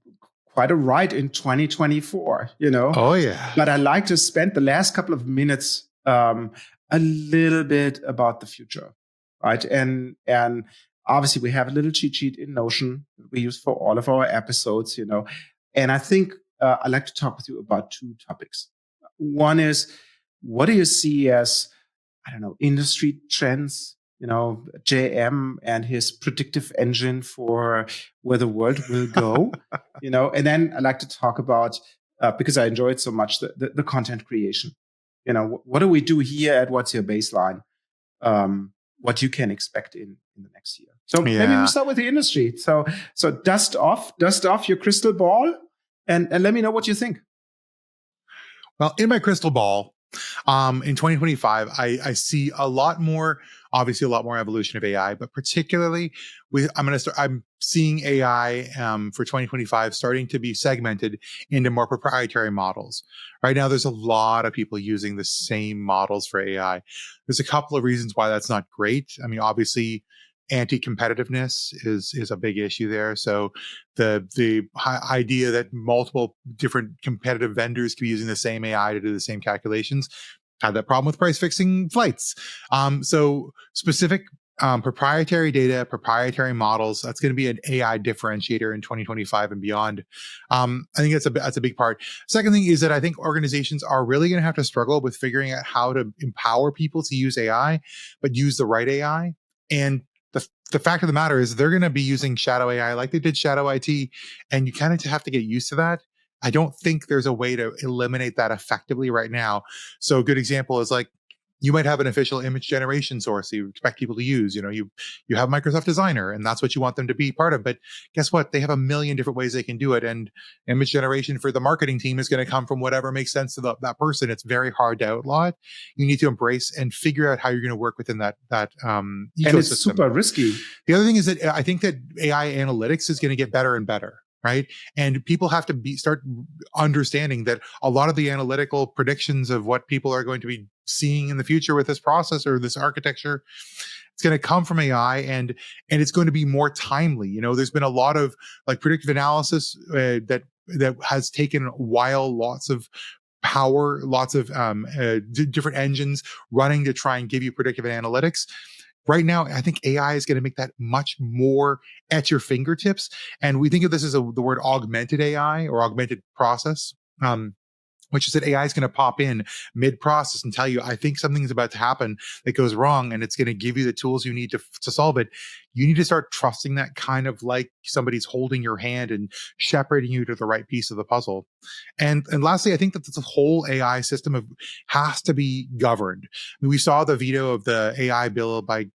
quite a ride in 2024, Oh, yeah. But I like to spend the last couple of minutes a little bit about the future, right? And obviously we have a little cheat sheet in Notion that we use for all of our episodes, And I think I'd like to talk with you about 2 topics. One is, what do you see as, industry trends? JM and his predictive engine for where the world will go, and then I like to talk about, because I enjoy it so much, the content creation. What do we do here at What's Your Baseline? what you can expect in the next year. So maybe Yeah. we start with the industry. So dust off your crystal ball and let me know what you think. Well, in my crystal ball, in 2025, I see obviously a lot more evolution of AI, but particularly I'm seeing AI for 2025 starting to be segmented into more proprietary models. Right now, there's a lot of people using the same models for AI. There's a couple of reasons why that's not great. I mean, obviously, anti-competitiveness is a big issue there. So the idea that multiple different competitive vendors could be using the same AI to do the same calculations had that problem with price fixing flights. So specific proprietary data, proprietary models, that's going to be an AI differentiator in 2025 and beyond. I think that's a big part. Second thing is that I think organizations are really going to have to struggle with figuring out how to empower people to use AI, but use the right AI. And the fact of the matter is they're going to be using shadow AI like they did shadow IT, and you kind of have to get used to that. I don't think there's a way to eliminate that effectively right now. So a good example is like you might have an official image generation source you expect people to use. You have Microsoft Designer, and that's what you want them to be part of. But guess what? They have a million different ways they can do it, and image generation for the marketing team is going to come from whatever makes sense to that person. It's very hard to outlaw it. You need to embrace and figure out how you're going to work within that ecosystem. And it's super risky. The other thing is that I think that AI analytics is going to get better and better. Right. And people have to start understanding that a lot of the analytical predictions of what people are going to be seeing in the future with this process or this architecture, it's going to come from AI and it's going to be more timely. There's been a lot of like predictive analysis that has taken a while, lots of power, lots of different engines running to try and give you predictive analytics. Right now, I think AI is going to make that much more at your fingertips. And we think of this as the word augmented AI or augmented process, which is that AI is going to pop in mid-process and tell you, I think something's about to happen that goes wrong, and it's going to give you the tools you need to solve it. You need to start trusting that kind of like somebody's holding your hand and shepherding you to the right piece of the puzzle. And lastly, I think that this whole AI system has to be governed. I mean, we saw the veto of the AI bill by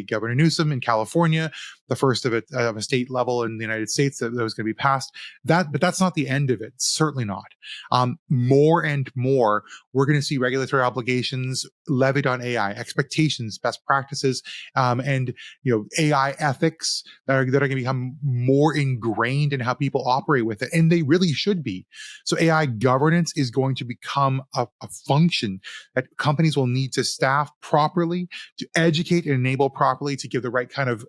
Governor Newsom in California, the first of a state level in the United States that was going to be passed. But that's not the end of it. Certainly not. More and more, we're going to see regulatory obligations levied on AI, expectations, best practices, and AI ethics that are going to become more ingrained in how people operate with it, and they really should be. So AI governance is going to become a function that companies will need to staff properly, to educate and enable properly, to give the right kind of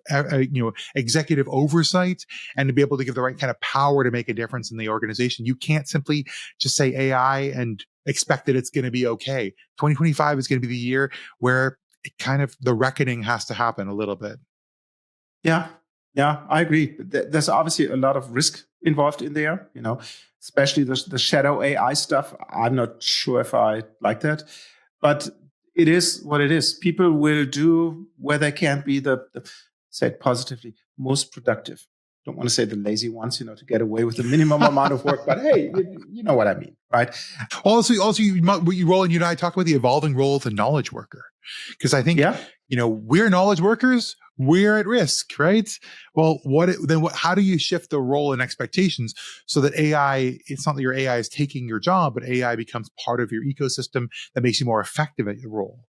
executive oversight, and to be able to give the right kind of power to make a difference in the organization. You can't simply just say AI and expect that it's going to be okay. 2025 is going to be the year where the reckoning has to happen a little bit. Yeah, I agree. There's obviously a lot of risk involved in there, especially the shadow AI stuff. I'm not sure if I like that, but it is what it is. People will do where they can be say it positively, most productive. Don't want to say the lazy ones, to get away with the minimum amount of work, but hey, you know what I mean, right? Also, Roland, you and I talked about the evolving role of the knowledge worker, because I think, we're knowledge workers, we're at risk, right? Well, how do you shift the role and expectations so that AI, it's not that your AI is taking your job, but AI becomes part of your ecosystem that makes you more effective at your role?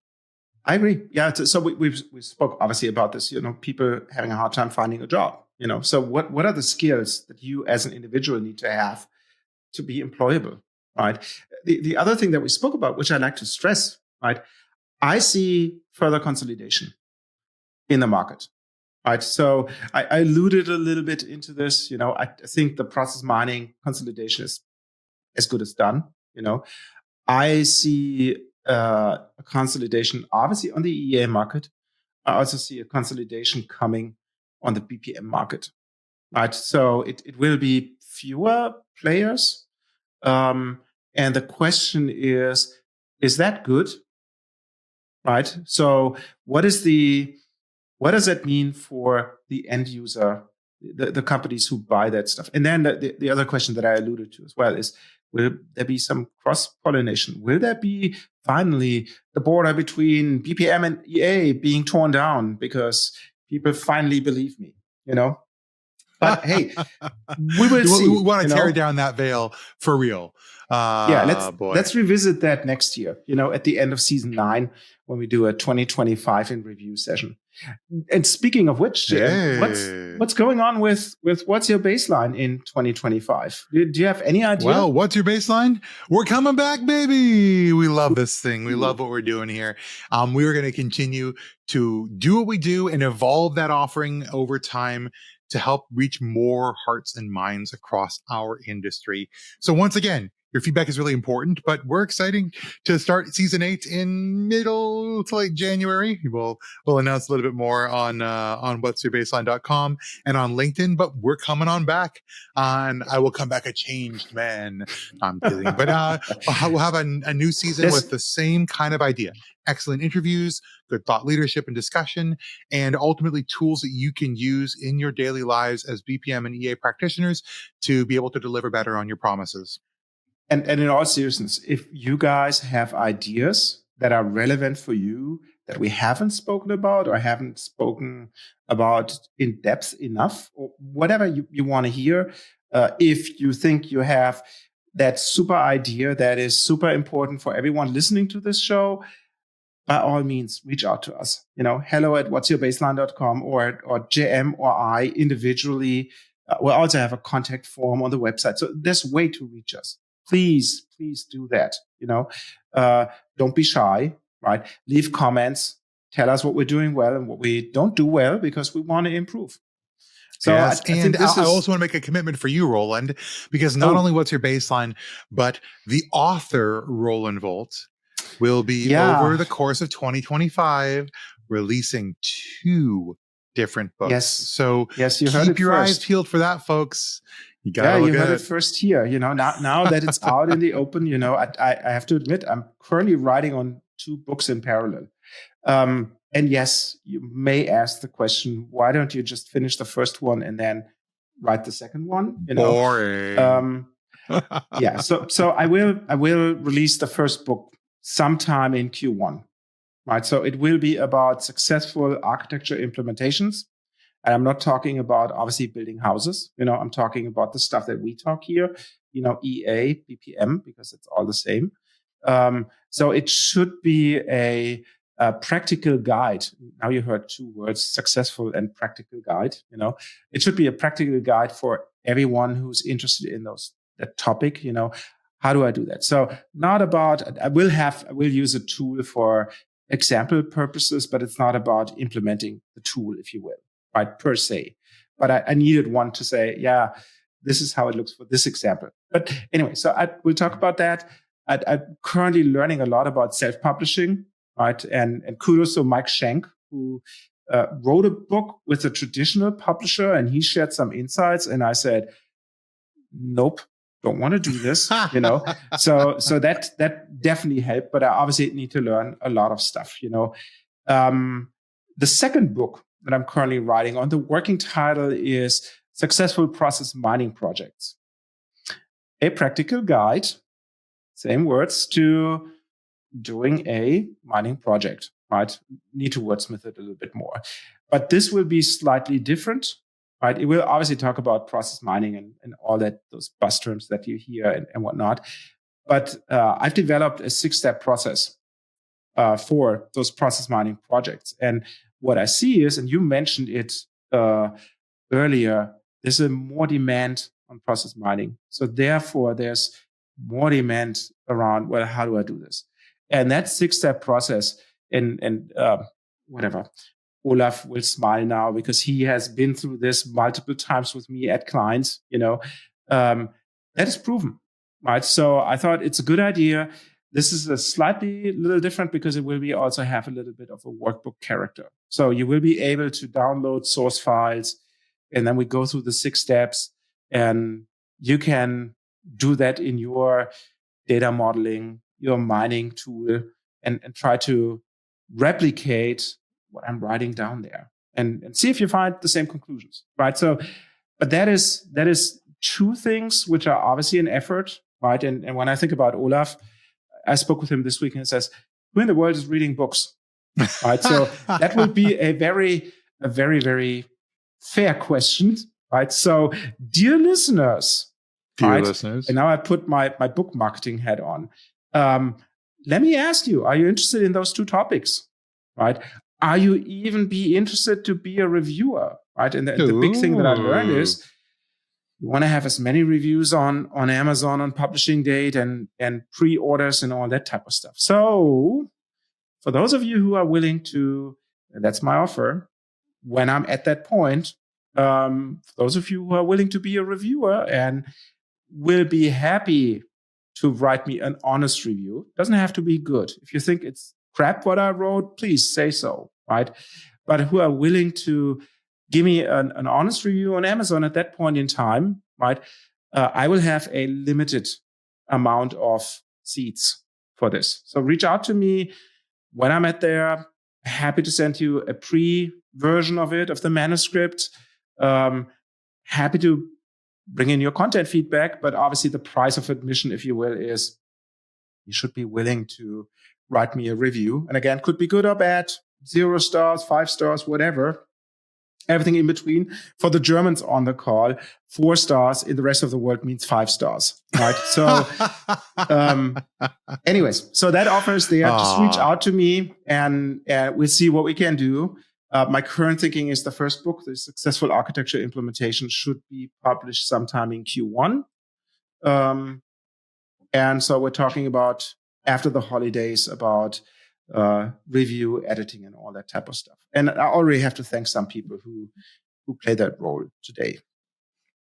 I agree. Yeah. So we spoke obviously about this, people having a hard time finding a job, so what are the skills that you as an individual need to have to be employable, right? The other thing that we spoke about, which I like to stress, right? I see further consolidation in the market, right? So I alluded a little bit into this, I think the process mining consolidation is as good as done, I see a consolidation, obviously, on the EA market. I also see a consolidation coming on the BPM market, right? So it will be fewer players. And the question is that good? Right? So what does that mean for the end user, the companies who buy that stuff? And then the other question that I alluded to as well is, Will there be some cross-pollination? Will there be finally the border between BPM and EA being torn down because people finally believe me, But hey, we will see. We want to tear down that veil for real. Let's revisit that next year, at the end of season 9, when we do a 2025 in review session. And speaking of which, what's going on with What's Your Baseline in 2025? Do you have any idea? Well, what's your baseline? We're coming back, baby. We love this thing. We love what we're doing here. We are going to continue to do what we do and evolve that offering over time to help reach more hearts and minds across our industry. So once again, your feedback is really important, but we're excited to start season 8 in middle to late January. We'll announce a little bit more on whatsyourbaseline.com and on LinkedIn, but we're coming on back, and I will come back a changed man. I'm kidding, but we'll have a new season with the same kind of idea. Excellent interviews, good thought leadership and discussion, and ultimately tools that you can use in your daily lives as BPM and EA practitioners to be able to deliver better on your promises. And in all seriousness, if you guys have ideas that are relevant for you that we haven't spoken about or haven't spoken about in depth enough, or whatever you want to hear, if you think you have that super idea that is super important for everyone listening to this show, by all means, reach out to us. hello@whatsyourbaseline.com or JM or I individually. We'll also have a contact form on the website. So there's a way to reach us. Please do that. Don't be shy, right? Leave comments. Tell us what we're doing well and what we don't do well, because we want to improve. So yes, I also want to make a commitment for you, Roland, because not only What's Your Baseline, but the author, Roland Volt, will be over the course of 2025 releasing 2 different books. So keep your eyes peeled for that, folks. You heard it first here. Now that it's out in the open, I have to admit, I'm currently writing on 2 books in parallel. And yes, you may ask the question, why don't you just finish the first one and then write the second one? Boring. So I will release the first book sometime in Q1, right? So it will be about successful architecture implementations. And I'm not talking about obviously building houses. I'm talking about the stuff that we talk here, EA, BPM, because it's all the same. So it should be a practical guide. Now you heard 2 words, successful and practical guide. It should be a practical guide for everyone who's interested in that topic. How do I do that? So not about, I will use a tool for example purposes, but it's not about implementing the tool, if you will. Right, per se. But I needed one to say, this is how it looks for this example. But anyway, so we'll talk about that. I'm currently learning a lot about self-publishing, right? And kudos to Mike Schenk, who wrote a book with a traditional publisher, and he shared some insights. And I said, nope, don't want to do this, So that definitely helped. But I obviously need to learn a lot of stuff, The second book that I'm currently writing on, the working title is Successful Process Mining Projects. A practical guide, same words, to doing a mining project, right? Need to wordsmith it a little bit more. But this will be slightly different, right? It will obviously talk about process mining and all that, those buzz terms that you hear and whatnot. But I've developed a 6-step process for those process mining projects. And what I see is, and you mentioned it earlier, there's a more demand on process mining. So therefore, there's more demand around, well, how do I do this? And that 6-step process, and whatever, Olaf will smile now because he has been through this multiple times with me at clients, that is proven, right? So I thought it's a good idea. This is a little different because it will also have a little bit of a workbook character. So you will be able to download source files, and then we go through the 6 steps, and you can do that in your data modeling, your mining tool, and try to replicate what I'm writing down there and see if you find the same conclusions, right? So, but that is 2 things which are obviously an effort, right? And when I think about Olaf, I spoke with him this week and he says, who in the world is reading books? Right. So that would be a very, very fair question. Right. So, dear listeners, and now I put my book marketing hat on. Let me ask you, are you interested in those two topics? Right. Are you even be interested to be a reviewer? Right. And the big thing that I learned is you want to have as many reviews on Amazon on publishing date and pre-orders and all that type of stuff. So for those of you who are willing to, that's my offer, when I'm at that point, for those of you who are willing to be a reviewer and will be happy to write me an honest review, doesn't have to be good. If you think it's crap what I wrote, please say so, right? But who are willing to give me an honest review on Amazon at that point in time, right? I will have a limited amount of seats for this. So reach out to me when I'm at there. Happy to send you a pre-version of it, of the manuscript. Happy to bring in your content feedback, but obviously the price of admission, if you will, is you should be willing to write me a review. And again, could be good or bad, 0 stars, 5 stars, whatever. Everything in between. For the Germans on the call, 4 stars in the rest of the world means 5 stars, right? So, anyways, so that offer is there. Just reach out to me and we'll see what we can do. My current thinking is the first book, the Successful Architecture Implementation, should be published sometime in Q1. And so we're talking about after the holidays about review, editing, and all that type of stuff. And I already have to thank some people who play that role today.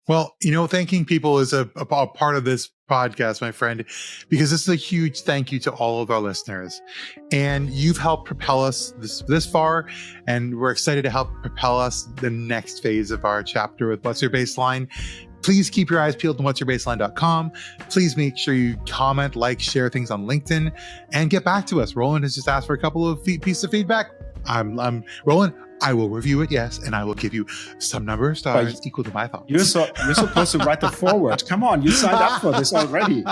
Well, thanking people is a part of this podcast, my friend, because this is a huge thank you to all of our listeners. And you've helped propel us this far, and we're excited to help propel us the next phase of our chapter with What's Your Baseline. Please keep your eyes peeled on what'syourbaseline.com. Please make sure you comment, like, share things on LinkedIn, and get back to us. Roland has just asked for a couple of pieces of feedback. I'm Roland. I will review it, yes, and I will give you some number of stars equal to my thoughts. You're supposed to write the foreword. Come on, you signed up for this already.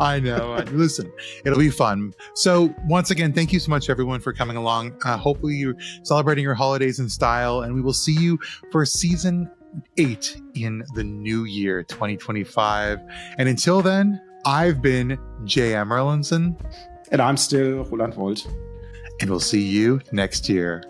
I know. Listen, it'll be fun. So once again, thank you so much, everyone, for coming along. Hopefully you're celebrating your holidays in style, and we will see you for season 8 in the new year, 2025. And until then, I've been J.M. Erlandson. And I'm still Roland Wold. And we'll see you next year.